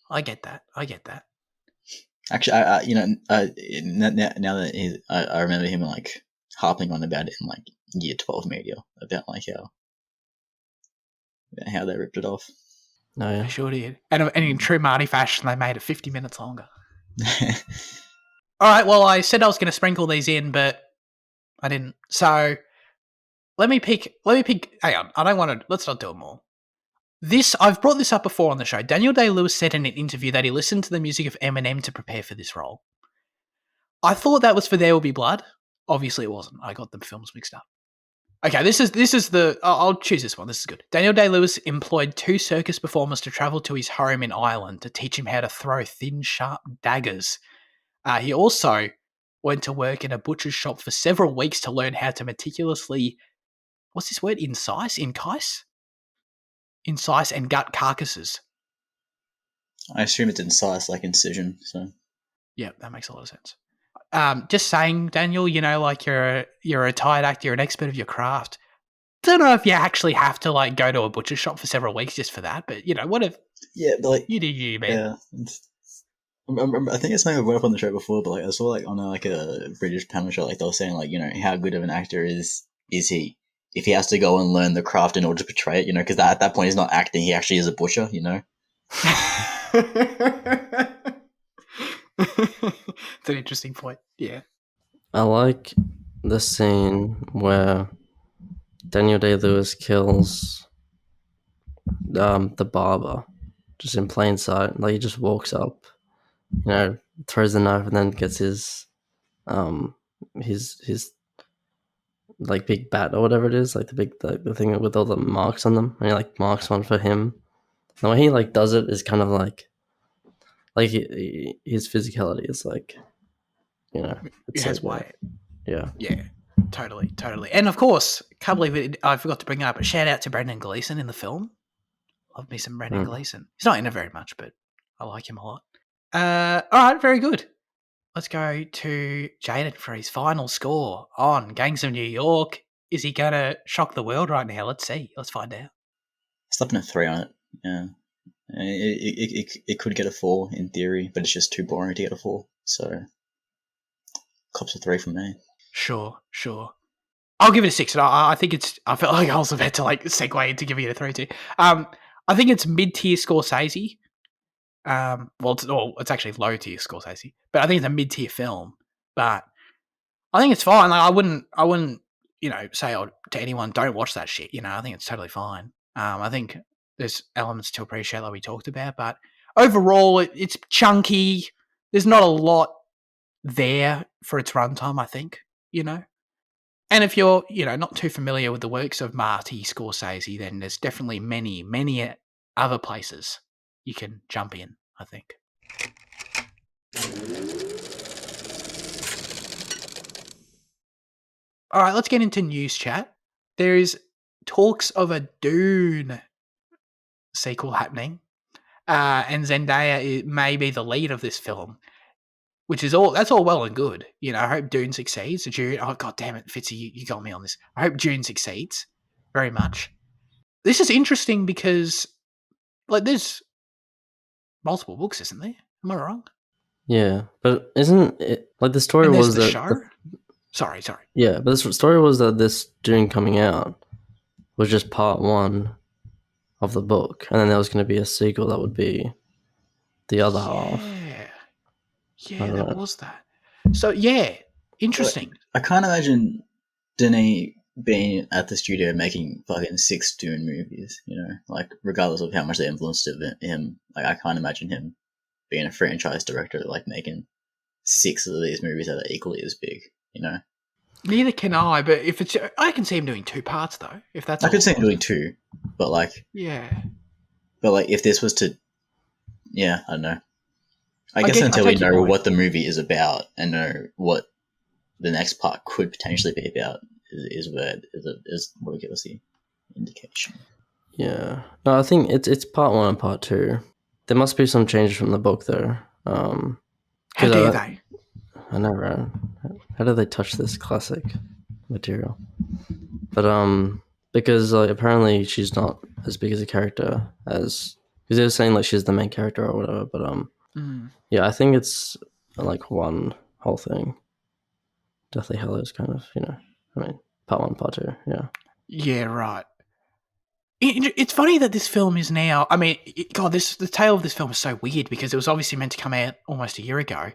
I get that. Actually, I now that I remember him like harping on about it in like year 12 media about like how they ripped it off. No, yeah. I sure did. And in true Marty fashion, they made it 50 minutes longer. All right, well, I said I was going to sprinkle these in, but I didn't. So let me pick. Hang on, I don't want to. Let's not do them all. I've brought this up before on the show. Daniel Day-Lewis said in an interview that he listened to the music of Eminem to prepare for this role. I thought that was for There Will Be Blood. Obviously, it wasn't. I got the films mixed up. Okay, this is the. I'll choose this one. This is good. Daniel Day-Lewis employed 2 circus performers to travel to his home in Ireland to teach him how to throw thin, sharp daggers. He also went to work in a butcher's shop for several weeks to learn how to meticulously, what's this word? Incise and gut carcasses. I assume it's incise, like incision. So Yeah, that makes a lot of sense. Just saying, Daniel, you know, like you're a retired actor, you're an expert of your craft. Don't know if you actually have to like go to a butcher shop for several weeks just for that, but you know, what if? yeah, but like You do you, man. yeah. I think it's something I brought up on the show before, but like I saw like on a British panel show, like they were saying like, you know, how good of an actor is he if he has to go and learn the craft in order to portray it, you know, because at that point he's not acting, he actually is a butcher, you know. It's an interesting point. Yeah. I like the scene where Daniel Day-Lewis kills the barber just in plain sight. Like he just walks up, you know, throws the knife and then gets his like big bat or whatever it is, like the thing with all the marks on them, and he like marks one for him. The way he like does it is kind of like his physicality is like, you know, It has weight. Yeah. Yeah. Totally. And of course, can't believe it, I forgot to bring it up, a shout out to Brendan Gleeson in the film. Love me some Brendan Gleeson. He's not in it very much, but I like him a lot. All right, very good. Let's go to Jaden for his final score on Gangs of New York. Is he going to shock the world right now? Let's see. Let's find out. Slapping a 3 on it. Yeah. It could get a 4 in theory, but it's just too boring to get a 4. So Cops a 3 from me. Sure. I'll give it a 6. And I think it's. I felt like I was about to segue into giving it a 3 too. I think it's mid-tier Scorsese. It's actually low-tier Scorsese, but I think it's a mid-tier film. But I think it's fine. Like I wouldn't, say to anyone, don't watch that shit. I think it's totally fine. I think there's elements to appreciate like we talked about, but overall, it's chunky. There's not a lot there for its runtime, I think, And if you're, not too familiar with the works of Marty Scorsese, then there's definitely many, many other places you can jump in, I think. All right, let's get into news chat. There is talks of a Dune sequel happening, and Zendaya may be the lead of this film, which is that's all well and good. I hope Dune succeeds. Dune, oh god damn it, Fitzy, you got me on this. I hope Dune succeeds very much. This is interesting because, there's multiple books, isn't there? Am I wrong? Yeah, but isn't it the story And there's was the that? show? Sorry. Yeah, but the story was that this Dune coming out was just part 1 of the book, and then there was going to be a sequel that would be the other half. Yeah, that was that. So interesting. I can't imagine Denis being at the studio making fucking 6 Dune movies. Regardless of how much they influenced him. I can't imagine him being a franchise director, making 6 of these movies that are equally as big. Neither can I, but if it's, I can see him doing 2 parts though. If that's, I could see him doing 2, but if this was to, I don't know. I guess until we know what the movie is about and know what the next part could potentially be about is what will give us the indication. Yeah, no, I think it's part 1 and part 2. There must be some changes from the book though. How dare they? I know, right? How do they touch this classic material? But because apparently she's not as big as a character as, because they were saying she's the main character or whatever. But yeah, I think it's one whole thing. Deathly Hallows kind of, part 1, part 2, yeah. Yeah, right. It's funny that this film is now. I mean, the tale of this film is so weird because it was obviously meant to come out almost a year ago,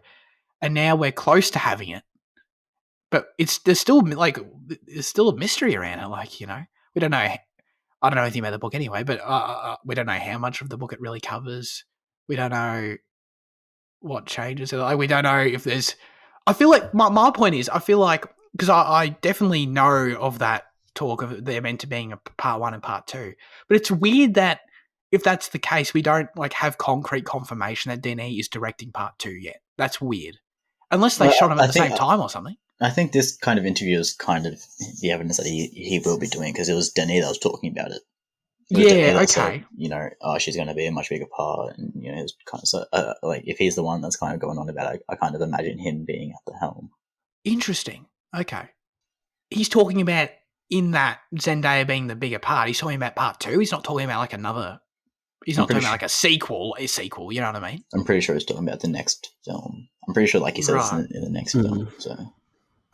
and now we're close to having it. But there's still a mystery around it. We don't know. I don't know anything about the book anyway, but we don't know how much of the book it really covers. We don't know what changes. We don't know if there's. I feel like my point is, I feel like, because I definitely know of that talk of they're meant to being a part 1 and part 2, but it's weird that if that's the case, we don't have concrete confirmation that Denis is directing part 2 yet. That's weird, unless they shot him at the same time or something. I think this kind of interview is kind of the evidence that he will be doing, because it was Denis that was talking about it. Yeah, okay. Said, she's going to be a much bigger part, and it was kind of so if he's the one that's kind of going on about it, I kind of imagine him being at the helm. Interesting. Okay, he's talking about in that Zendaya being the bigger part. He's talking about part 2. He's not talking about another. He's not talking about a sequel. You know what I mean? I'm pretty sure he's talking about the next film. I'm pretty sure, he says in the next film. So.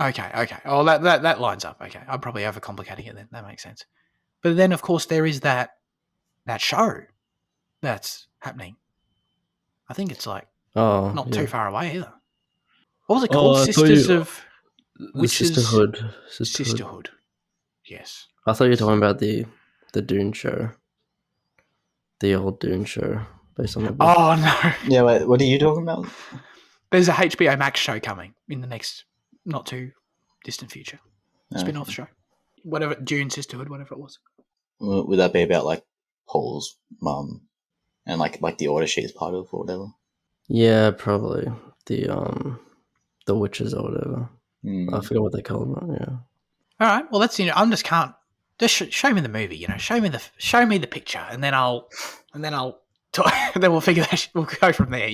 Okay. Oh, that lines up. Okay, I'm probably overcomplicating it then. That makes sense. But then, of course, there is that show that's happening. I think it's not too far away either. What was it called? Sisters of Witches. Sisterhood. Yes. I thought you were talking about the Dune show. The old Dune show based on the book. Oh no. Yeah, wait, what are you talking about? There's a HBO Max show coming in the next not too distant future. Spin-off show. Whatever, Dune Sisterhood, whatever it was. Would that be about Paul's mum and the order she's part of or whatever? Yeah, probably. The witches or whatever. I forget what they call them. Yeah. All right. Well, that's I'm just can't. Just show me the movie. Show me the picture, and then I'll talk, and then we'll figure that. We'll go from there.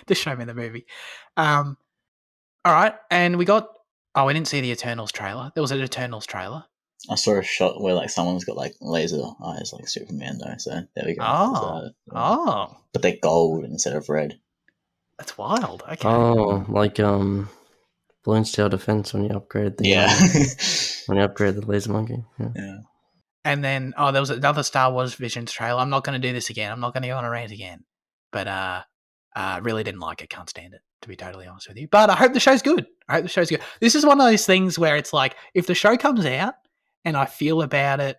Just show me the movie. All right. And we got. Oh, we didn't see the Eternals trailer. There was an Eternals trailer. I saw a shot where someone's got laser eyes like Superman though. So there we go. Oh. But they're gold instead of red. That's wild. Okay. Oh, balloons to our defense when you upgrade the laser monkey. Yeah. Yeah. And then, there was another Star Wars Visions trailer. I'm not going to do this again. I'm not going to go on a rant again. But really didn't like it. Can't stand it, to be totally honest with you. But I hope the show's good. This is one of those things where it's like, if the show comes out and I feel about it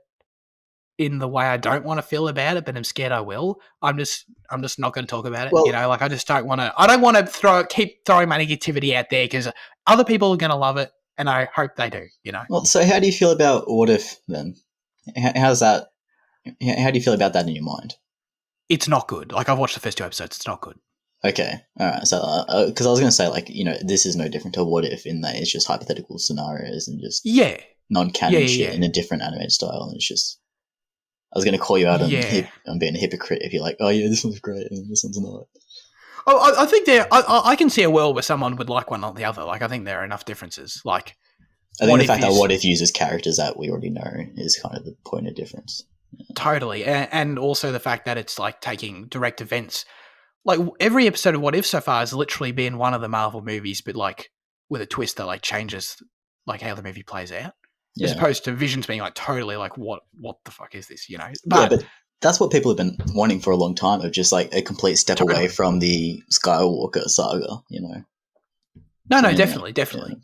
in the way I don't want to feel about it, but I'm scared I will, I'm just not going to talk about it. Well- I just don't want to. I don't want to keep throwing my negativity out there because other people are going to love it, and I hope they do. Well, so how do you feel about What If then? How's that? How do you feel about that in your mind? It's not good. Like, I've watched the first 2 episodes. It's not good. Okay, all right. So, because I was going to say, like, this is no different to What If in that it's just hypothetical scenarios and just non-canon shit in a different animated style, and it's just. I was going to call you out on being a hypocrite if you're like, oh yeah, this one's great and this one's not. Oh, I think I can see a world where someone would like one or the other. Like, I think there are enough differences. Like, I think the fact that What If uses characters that we already know is kind of the point of difference. Yeah. Totally. And also the fact that it's like taking direct events. Like, every episode of What If so far has literally been one of the Marvel movies, but like with a twist that like changes like how the movie plays out. Yeah. As opposed to Visions being like totally like, what the fuck is this, But that's what people have been wanting for a long time, of just like a complete step away from the Skywalker saga, No, definitely. Yeah.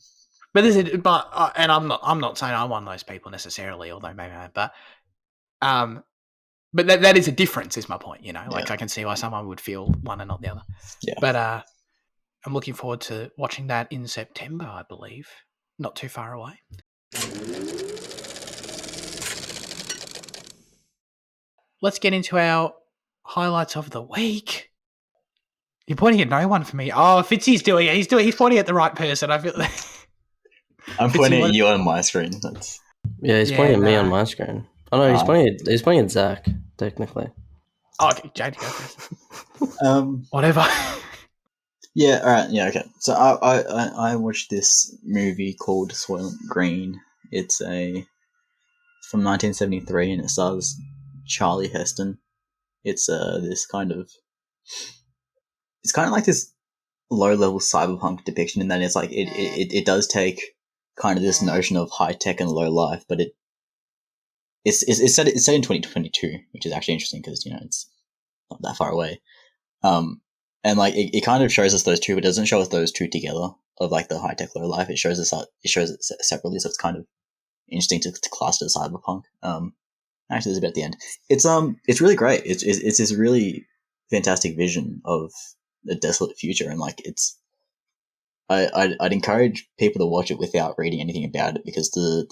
But and I'm not saying I'm one of those people necessarily, although maybe I am, but that is a difference, is my point, Like, I can see why someone would feel one and not the other. Yeah. But I'm looking forward to watching that in September, I believe. Not too far away. Let's get into our highlights of the week. You're pointing at no one for me. Oh, Fitzy's doing it. He's pointing at the right person. I feel. I'm pointing at you on my screen. He's pointing at me on my screen. Oh no, he's pointing at Zach, technically. Oh, okay, Jade, go first. Whatever. Yeah. All right. Yeah. Okay. So I watched this movie called Soylent Green. It's from 1973, and it stars Charlie Heston. It's it's kind of like this low-level cyberpunk depiction, in that it's like it does take kind of this notion of high tech and low life, but it's set in 2022, which is actually interesting because it's not that far away. And like it kind of shows us those two, but it doesn't show us those two together, of like the high tech low life. It shows it separately, so it's kind of interesting to class it as cyberpunk. Actually, this is about the end. It's really great. It's this really fantastic vision of a desolate future, and like I'd encourage people to watch it without reading anything about it, because the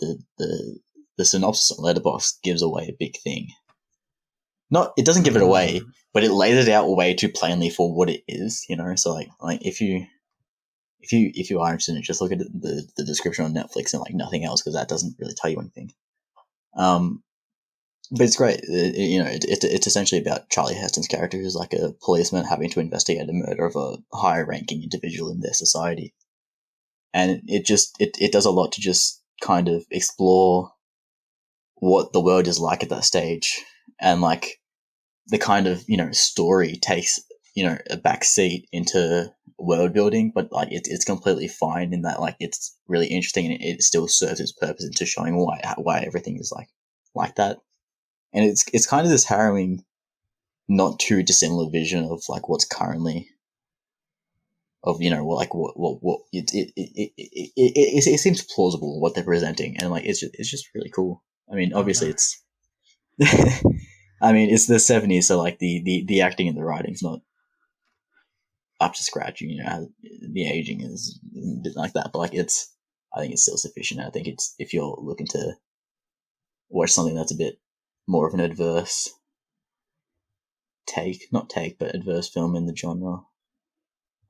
synopsis on Letterboxd gives away a big thing. It doesn't give it away, but it lays it out way too plainly for what it is. So like if you are interested in it, just look at the description on Netflix and like nothing else, because that doesn't really tell you anything. But it's great. It's essentially about Charlie Heston's character, who's like a policeman having to investigate the murder of a high-ranking individual in their society, and it does a lot to just kind of explore what the world is like at that stage, and like the kind of story takes a back seat into world building, but like it's completely fine in that like it's really interesting and it still serves its purpose into showing why everything is like that. And it's kind of this harrowing, not too dissimilar vision of like what's currently, of like what it seems plausible what they're presenting, and like it's just really cool. I mean, obviously it's, I mean it's the 70s, so like the acting and the writing's not up to scratch. The aging is a bit like that, but like I think it's still sufficient. I think it's, if you're looking to watch something that's a bit more of an adverse adverse film in the genre,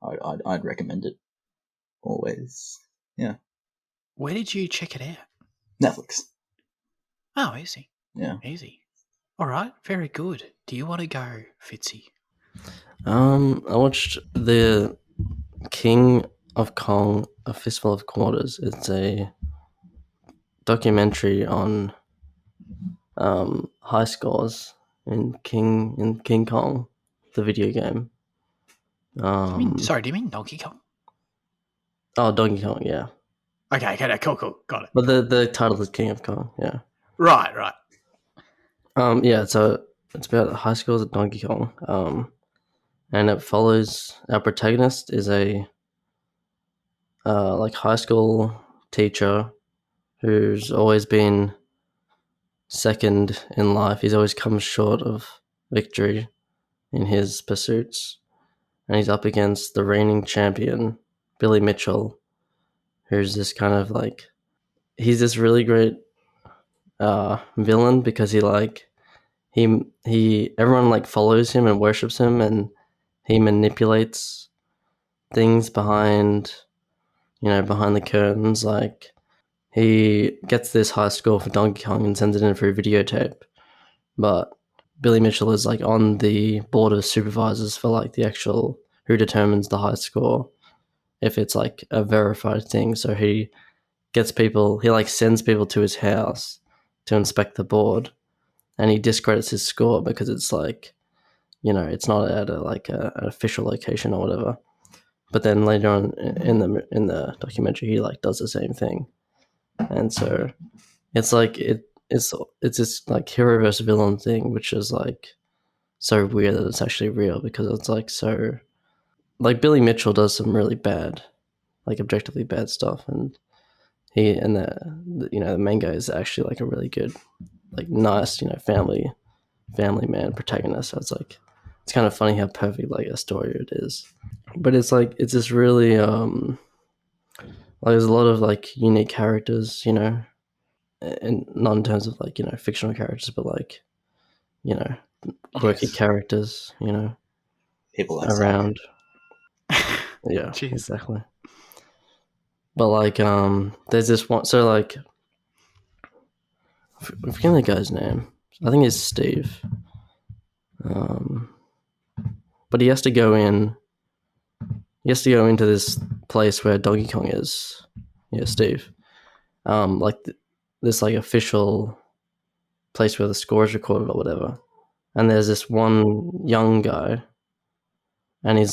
I'd recommend it always. Yeah. Where did you check it out? Netflix. Oh, easy. Yeah. Easy. All right. Very good. Do you want to go, Fitzy? I watched The King of Kong, A Fistful of Quarters. It's a documentary on high scores in King Kong, the video game. Do you mean Donkey Kong? Oh, Donkey Kong, yeah. Okay, no, cool, got it. But the title is King of Kong, yeah. Right. Yeah, so it's about high school at Donkey Kong. And it follows our protagonist is a like high school teacher who's always been second in life. He's always come short of victory in his pursuits. And he's up against the reigning champion, Billy Mitchell, who's this kind of like he's this really great villain because he everyone like follows him and worships him, and he manipulates things behind the curtains. Like he gets this high score for Donkey Kong and sends it in for a videotape, but Billy Mitchell is like on the board of supervisors for like the actual who determines the high score if it's like a verified thing. So he like sends people to his house to inspect the board, and he discredits his score because it's like, it's not at an official location or whatever. But then later on in the documentary, he like does the same thing, and so it's like it's this like hero versus villain thing, which is like so weird that it's actually real because it's like so like Billy Mitchell does some really bad, like objectively bad stuff, and the main guy is actually like a really good, like nice, family man protagonist. So it's kind of funny how perfect like a story it is. But it's like it's this really like there's a lot of like unique characters, and not in terms of like, fictional characters, but like, quirky Yes. characters, People like around. Yeah, Jeez. exactly. But like there's this one, so like I'm forgetting the guy's name. I think it's Steve. But he has to go into this place where Donkey Kong is. Yeah, Steve. Like this like official place where the score is recorded or whatever. And there's this one young guy, and he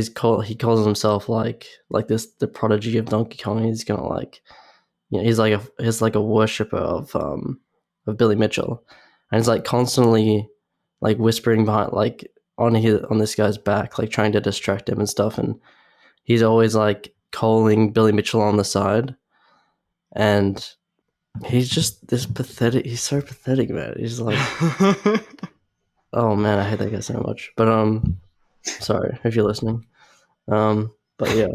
calls himself like this the prodigy of Donkey Kong. He's gonna like, he's like a worshipper of Billy Mitchell, and he's like constantly like whispering behind like on this guy's back, like trying to distract him and stuff, and he's always like calling Billy Mitchell on the side, and he's just this pathetic. He's so pathetic, man. He's like, oh man, I hate that guy so much. But sorry if you're listening. But yeah,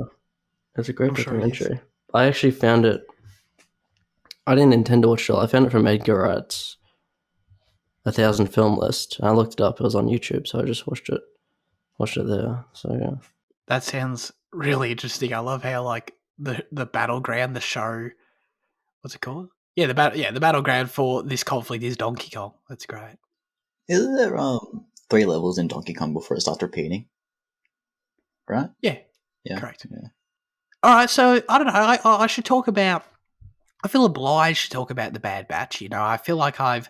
it's a great I'm sure he is. documentary. I actually found it. I didn't intend to watch it. I found it from Edgar Wright's 1,000 film list. And I looked it up. It was on YouTube, so I just watched it there. So yeah. That sounds really interesting. I love how like the battleground, the show, what's it called? Yeah, the battleground for this conflict is Donkey Kong. That's great. Isn't there 3 levels in Donkey Kong before it starts repeating? Right? Yeah, Yeah. correct. Yeah. All right, so I don't know. I should talk about. I feel obliged to talk about the Bad Batch. I feel like I've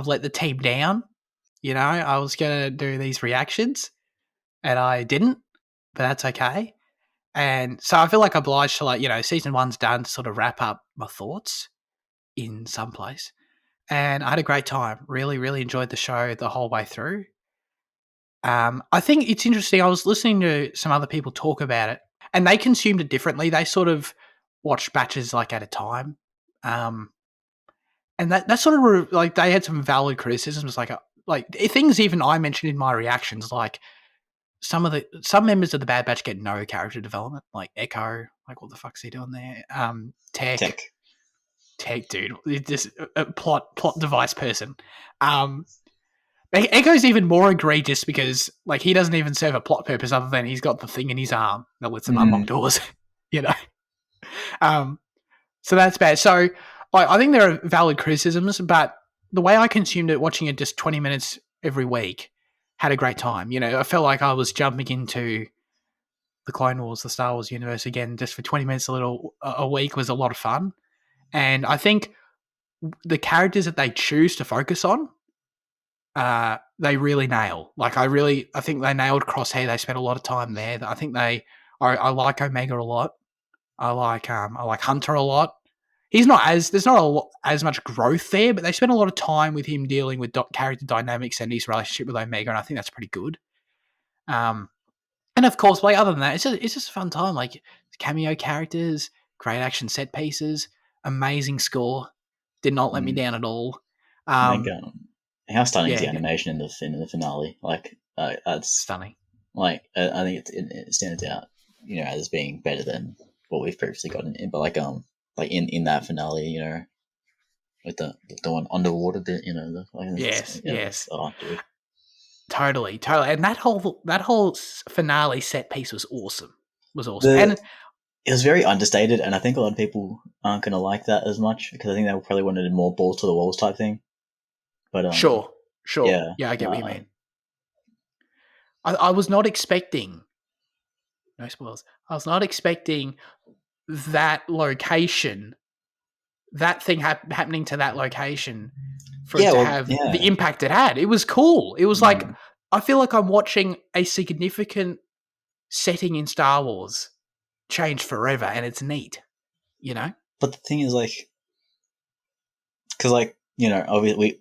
let the team down. I was gonna do these reactions, and I didn't, but that's okay. And so I feel like obliged to season 1's done to sort of wrap up my thoughts in some place. And I had a great time. Really, really enjoyed the show the whole way through. I think it's interesting. I was listening to some other people talk about it, and they consumed it differently. They sort of watched batches like at a time, and that sort of like they had some valid criticisms, like things even I mentioned in my reactions, like some members of the Bad Batch get no character development, like Echo, like what the fuck's he doing there? Tech, dude, this plot device person. Echo's even more egregious because like he doesn't even serve a plot purpose other than he's got the thing in his arm that lets him unlock doors, you know. So that's bad. So I think there are valid criticisms, but the way I consumed it, watching it just 20 minutes every week, had a great time. I felt like I was jumping into the Clone Wars, the Star Wars universe again, just for 20 minutes a week was a lot of fun. And I think the characters that they choose to focus on, they really nail. Like I think they nailed Crosshair. They spent a lot of time there. I think I like Omega a lot. I like Hunter a lot. There's not as much growth there, but they spend a lot of time with him dealing with character dynamics and his relationship with Omega, and I think that's pretty good. And of course, like other than that, it's just a fun time. Like cameo characters, great action set pieces, amazing score. Did not let me down at all. I think, how stunning is the yeah, animation in the finale? Like that's stunning. Like I think it stands out, as being better than what we've previously gotten in. But like in that finale, with the one underwater bit, Yes. Oh, dude. Totally. And that whole finale set piece was awesome. And it was very understated, and I think a lot of people aren't going to like that as much because I think they probably wanted a more balls to the walls type thing. But sure. Yeah, I get what you mean. I was not expecting. No spoilers. I was not expecting that location, that thing happening to that location, for it to have the impact it had. It was cool. It was like, I feel like I'm watching a significant setting in Star Wars change forever, and it's neat, But the thing is, like, because, like, obviously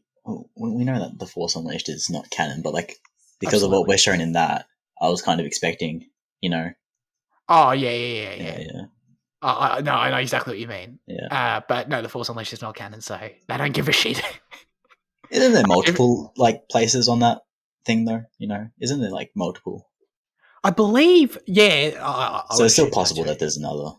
we know that the Force Unleashed is not canon, but like because Absolutely. of what we're shown in that, I was kind of expecting, Oh yeah. I know exactly what you mean. Yeah. But no, the Force Unleashed is not canon, so they don't give a shit. Isn't there multiple like places on that thing though? Isn't there like multiple? I believe, yeah. So it's still possible that there's another.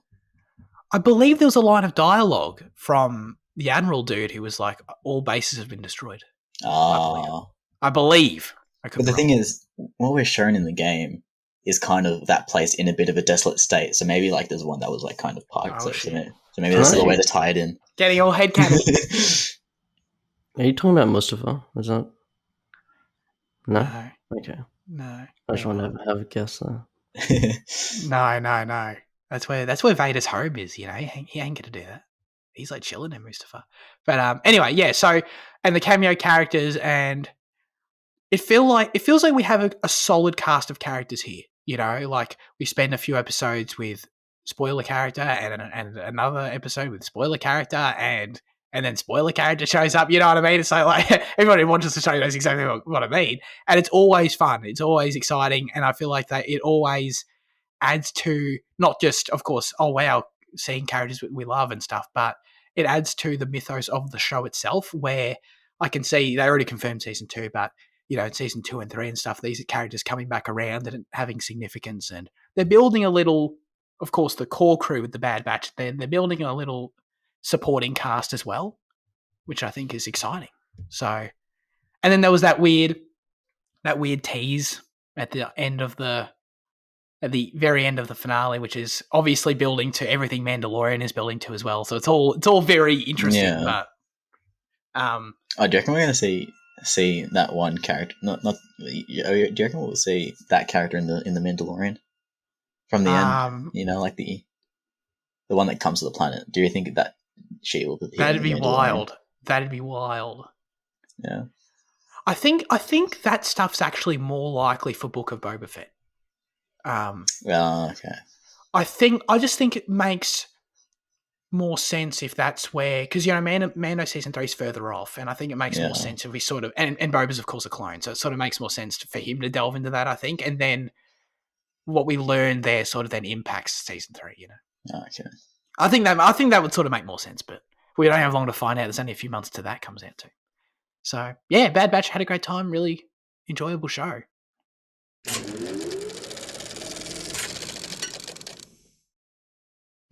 I believe there was a line of dialogue from the Admiral dude who was like, all bases have been destroyed. I believe. But the thing is, what we're shown in the game is kind of that place in a bit of a desolate state. So maybe like there's one that was like kind of parked. So maybe there's still a way to tie it in. Getting all headcanon. Are you talking about Mustafa? Is that? No? Okay. No. I just want to have a guess there. No. That's where Vader's home is, He ain't gonna do that. He's like chilling in Mustafa. But anyway, yeah, so and the cameo characters, and it feels like we have a solid cast of characters here. Like we spend a few episodes with spoiler character and another episode with spoiler character and then spoiler character shows up, you know what I mean? It's like everybody wants to show knows exactly what I mean. And it's always fun. It's always exciting. And I feel like that it always adds to not just, of course, oh wow, seeing characters we love and stuff, but it adds to the mythos of the show itself, where I can see they already confirmed season 2, but in season 2 and 3 and stuff, these are characters coming back around and having significance, and they're building a little, of course, the core crew with the Bad Batch, they're building a little supporting cast as well, which I think is exciting. So, and then there was that weird tease at the very end of the finale, which is obviously building to everything Mandalorian is building to as well. So it's all very interesting. Yeah. But do you reckon we're going to see that one character? Not. Do you reckon we'll see that character in the Mandalorian from the end? Like the one that comes to the planet. Do you think that she will appear? That'd be wild. That'd be wild. Yeah. I think that stuff's actually more likely for Book of Boba Fett. Okay. I just think it makes more sense if that's where, because Mando season 3 is further off, and I think it makes more sense if we sort of and Boba's of course a clone, so it sort of makes more sense for him to delve into that, I think, and then what we learn there sort of then impacts season 3. Okay. I think that would sort of make more sense, but we don't have long to find out. There's only a few months till that comes out too. So yeah, Bad Batch, had a great time, really enjoyable show.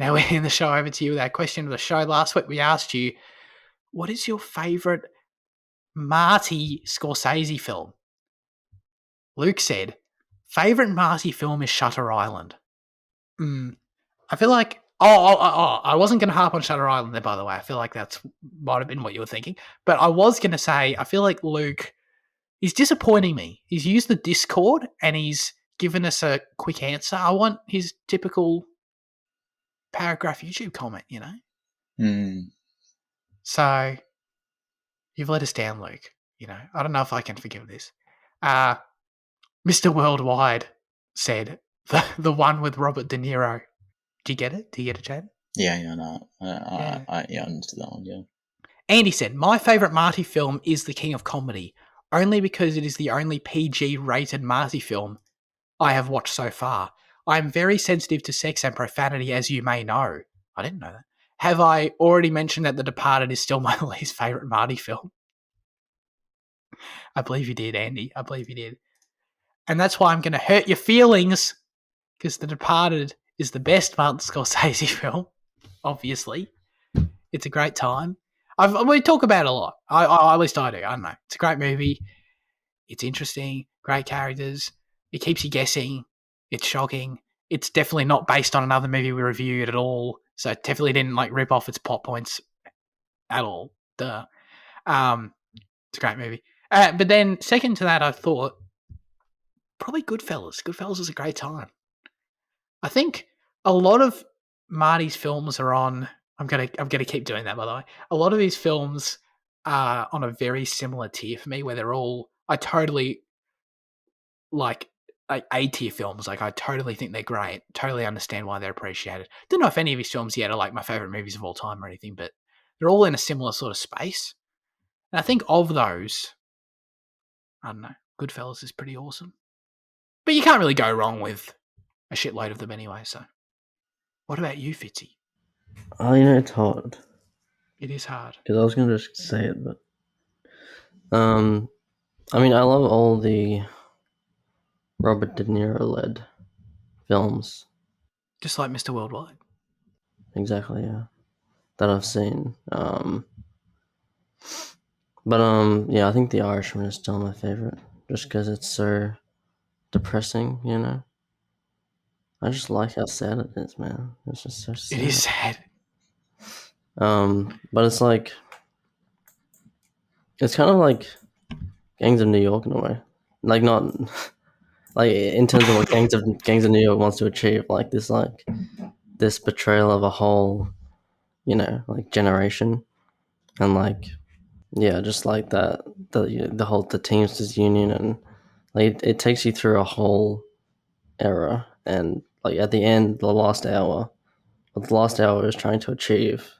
Now we're in the show over to you with our question of the show. Last week we asked you, what is your favourite Marty Scorsese film? Luke said, favourite Marty film is Shutter Island. I feel like, I wasn't going to harp on Shutter Island there, by the way. I feel like that might have been what you were thinking. But I was going to say, I feel like Luke, he's disappointing me. He's used the Discord and he's given us a quick answer. I want his typical paragraph YouTube comment, So you've let us down, Luke. I don't know if I can forgive this. Mr. Worldwide said the one with Robert De Niro. Do you get it? Do you get it, Jade? Yeah, no, Yeah. I understood that one. Yeah. Andy said, my favourite Marty film is The King of Comedy, only because it is the only PG rated Marty film I have watched so far. I am very sensitive to sex and profanity, as you may know. I didn't know that. Have I already mentioned that The Departed is still my least favourite Marty film? I believe you did, Andy. I believe you did. And that's why I'm going to hurt your feelings, because The Departed is the best Martin Scorsese film, obviously. It's a great time. We talk about it a lot. At least I do. I don't know. It's a great movie. It's interesting. Great characters. It keeps you guessing. It's shocking. It's definitely not based on another movie we reviewed at all. So it definitely didn't like rip off its plot points at all. Duh. It's a great movie. But then second to that, I thought probably Goodfellas. Goodfellas was a great time. I think a lot of Marty's films are on. I'm gonna keep doing that, by the way. A lot of these films are on a very similar tier for me, where they're all. I totally like A tier films. Like I totally think they're great. Totally understand why they're appreciated. Don't know if any of his films yet are like my favorite movies of all time or anything, but they're all in a similar sort of space. And I think of those, I don't know. Goodfellas is pretty awesome, but you can't really go wrong with a shitload of them anyway. So, what about you, Fitzy? Oh, it's hard It is hard. because I was gonna just say it, but I mean, I love all the Robert De Niro led films. Just like Mr. Worldwide. Exactly, yeah, that I've seen. Yeah, I think The Irishman is still my favorite, just because it's so depressing. I just like how sad it is, man. It's just so sad. It is sad. But it's like it's kind of like Gangs of New York in a way, like not like in terms of what Gangs of New York wants to achieve, like this betrayal of a whole, like generation, and like yeah, just like that the Teamsters Union, and like it takes you through a whole era, and like at the end, what the last hour is trying to achieve,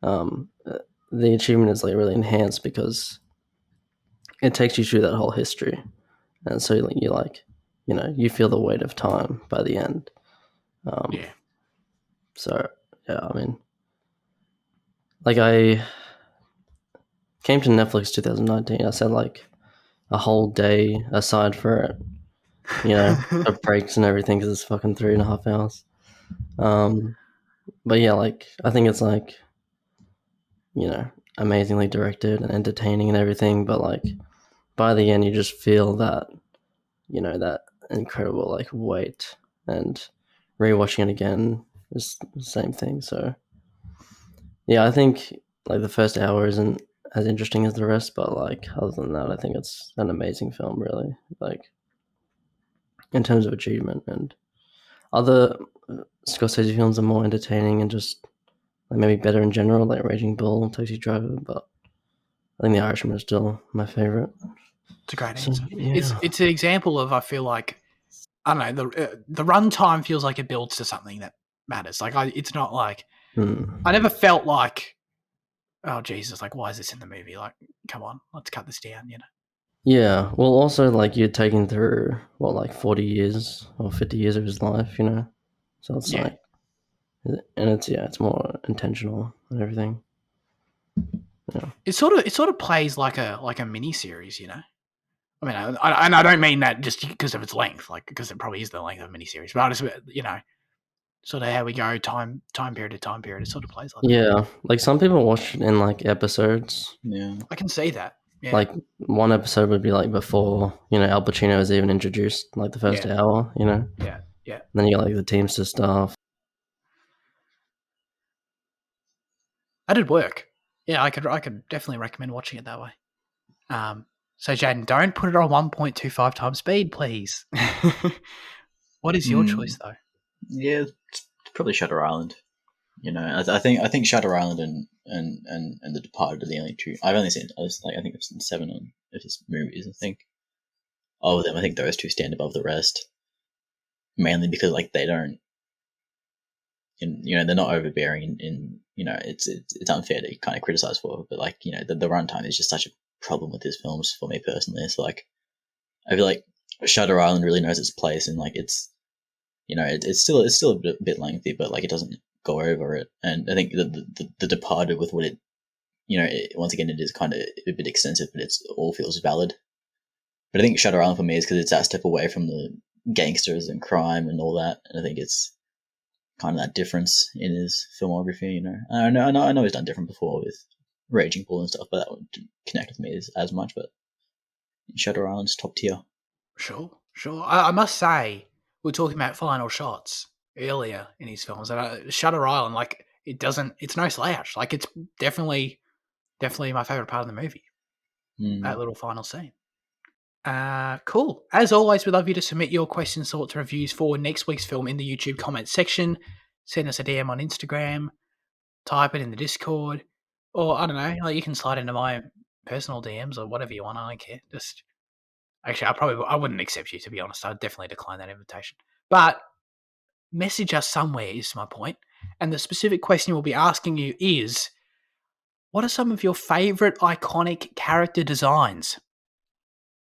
the achievement is like really enhanced because it takes you through that whole history, and so you feel the weight of time by the end. Yeah. So yeah, I mean, like I came to Netflix 2019. I set like a whole day aside for it, for breaks and everything because it's fucking 3.5 hours. But yeah, like I think it's like amazingly directed and entertaining and everything. But like by the end, you just feel that incredible like weight, and rewatching it again is the same thing. So yeah, I think like the first hour isn't as interesting as the rest, but like other than that, I think it's an amazing film, really. Like in terms of achievement, and other Scorsese films are more entertaining and just like maybe better in general, like Raging Bull, Taxi Driver. But I think The Irishman is still my favorite. It's a great So, answer. yeah. It's an example of, I feel like, I don't know, the runtime feels like it builds to something that matters. Like it's not like I never felt like, oh Jesus, like why is this in the movie? Like, come on, let's cut this down. Yeah, well, also like you're taking through what, like 40 years or 50 years of his life, so it's Yeah. like, and it's more intentional and everything. Yeah. It sort of plays like a mini series. I mean, I don't mean that just because of its length, like because it probably is the length of a mini series, but I just sort of how we go time period to time period. It sort of plays like that. Yeah, like some people watch it in like episodes. Yeah. I can see that. Yeah. Like one episode would be like before, Al Pacino is even introduced, like the first hour, Yeah. Yeah. Then you got like the Teamster stuff. That did work. Yeah, I could definitely recommend watching it that way. So Jaden, don't put it on 1.25 times speed, please. What is your choice though? Yeah, it's probably Shutter Island. I think Shutter Island and The Departed are the only two. I think I've seen 7 of his movies. I think of them, I think those two stand above the rest, mainly because like they don't. they're not overbearing. In it's unfair to kind of criticize for, but like the runtime is just such a problem with his films for me personally. It's like I feel like Shutter Island really knows its place, and like it's it's still a bit lengthy, but like it doesn't go over it. And I think the Departed with what once again it is kind of a bit extensive, but it's all feels valid. But I think Shutter Island for me is because it's that step away from the gangsters and crime and all that, and I think it's kind of that difference in his filmography. I know he's done different before with Raging Bull and stuff, but that wouldn't connect with me as much. But Shutter Island's top tier. Sure. I must say, we were talking about final shots earlier in his films, and Shutter Island, like it's no slouch. Like it's definitely my favorite part of the movie. That little final scene. Cool. As always, we'd love you to submit your questions, thoughts, reviews for next week's film in the YouTube comments section. Send us a DM on Instagram, type it in the Discord, or I don't know, like you can slide into my personal DMs or whatever you want. I don't care. Just actually, I wouldn't accept you, to be honest. I'd definitely decline that invitation. But message us somewhere is my point. And the specific question we'll be asking you is, what are some of your favourite iconic character designs?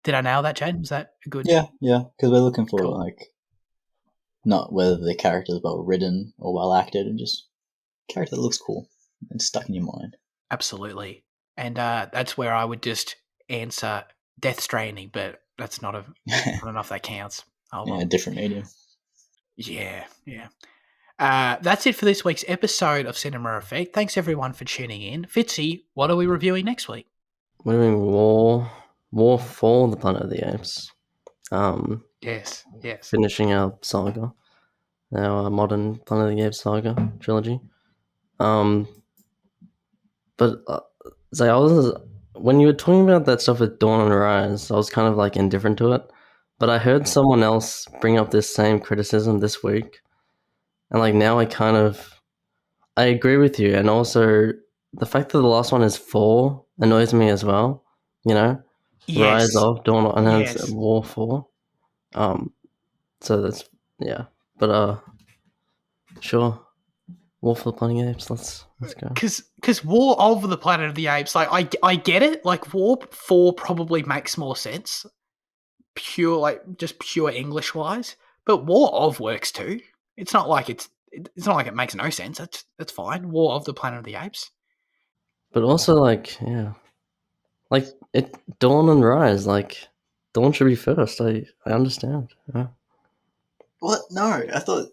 Did I nail that, Jane? Was that a good? Yeah, because we're looking for Cool. like not whether the character is well written or well acted, and just character that looks cool and stuck in your mind. Absolutely. And that's where I would just answer Death Stranding, but that's not I don't know if that counts. Oh, well. Yeah, different medium. Yeah. That's it for this week's episode of Cinema Effect. Thanks everyone for tuning in. Fitzy, what are we reviewing next week? We're doing War for the Planet of the Apes. Yes. Finishing our saga, our modern Planet of the Apes saga trilogy. But when you were talking about that stuff with Dawn and Rise, I was kind of like indifferent to it. But I heard someone else bring up this same criticism this week, and like now I agree with you. And also the fact that the last one is 4 annoys me as well. Yes. Rise of Dawn, and then Yes. it's War 4. So that's but sure. War for the Planet of the Apes. Let's go. Because War of the Planet of the Apes, like I get it. Like War 4 probably makes more sense, pure English wise. But War of works too. It's not like it's not like it makes no sense. That's fine. War of the Planet of the Apes. But also like Dawn and Rise, like Dawn should be first. I understand. Yeah. What? No, I thought.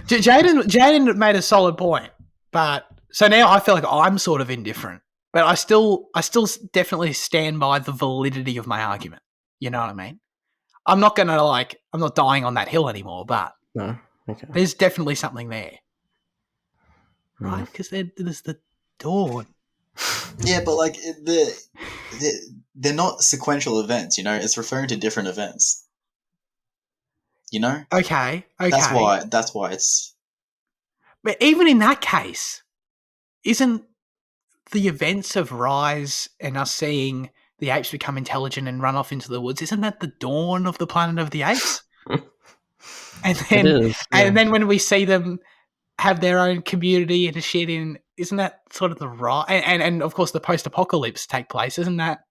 Jaden made a solid point, but so now I feel like I'm sort of indifferent, but I still definitely stand by the validity of my argument. You know what I mean? I'm not dying on that hill anymore, but No. Okay. there's definitely something there, right? Because there's the Dawn. Yeah, but like they're not sequential events. It's referring to different events. Okay. That's why it's. But even in that case, isn't the events of Rise and us seeing the apes become intelligent and run off into the woods, isn't that the dawn of the Planet of the Apes? And then when we see them have their own community and shit isn't that sort of the rise? And of course the post-apocalypse take place, isn't that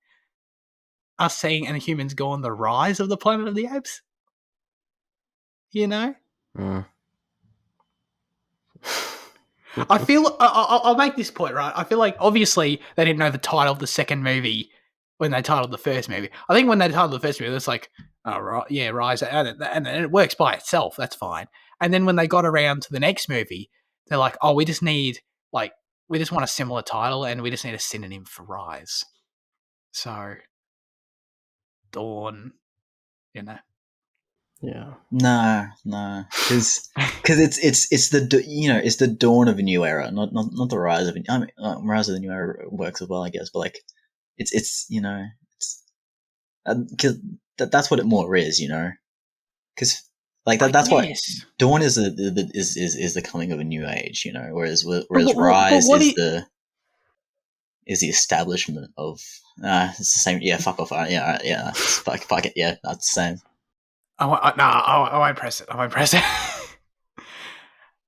us seeing and humans go on the rise of the Planet of the Apes? I feel I'll make this point, right? I feel like obviously they didn't know the title of the second movie when they titled the first movie. I think when they titled the first movie, it's like, oh, right, yeah, Rise, and it works by itself. That's fine. And then when they got around to the next movie, they're like, oh, we just want a similar title, and we just need a synonym for Rise. So, Dawn, Yeah. No, because it's the dawn of a new era, not the rise of rise of the new era works as well, I guess, but like it's because that's what it more is, because like that's why dawn is the coming of a new age, whereas rise is the establishment of it's the same. Yeah, fuck off. Yeah, fuck it. Yeah, that's the same. I won't press it.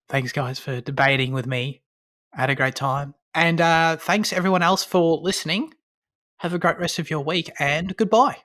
Thanks, guys, for debating with me. I had a great time. And thanks, everyone else, for listening. Have a great rest of your week, and goodbye.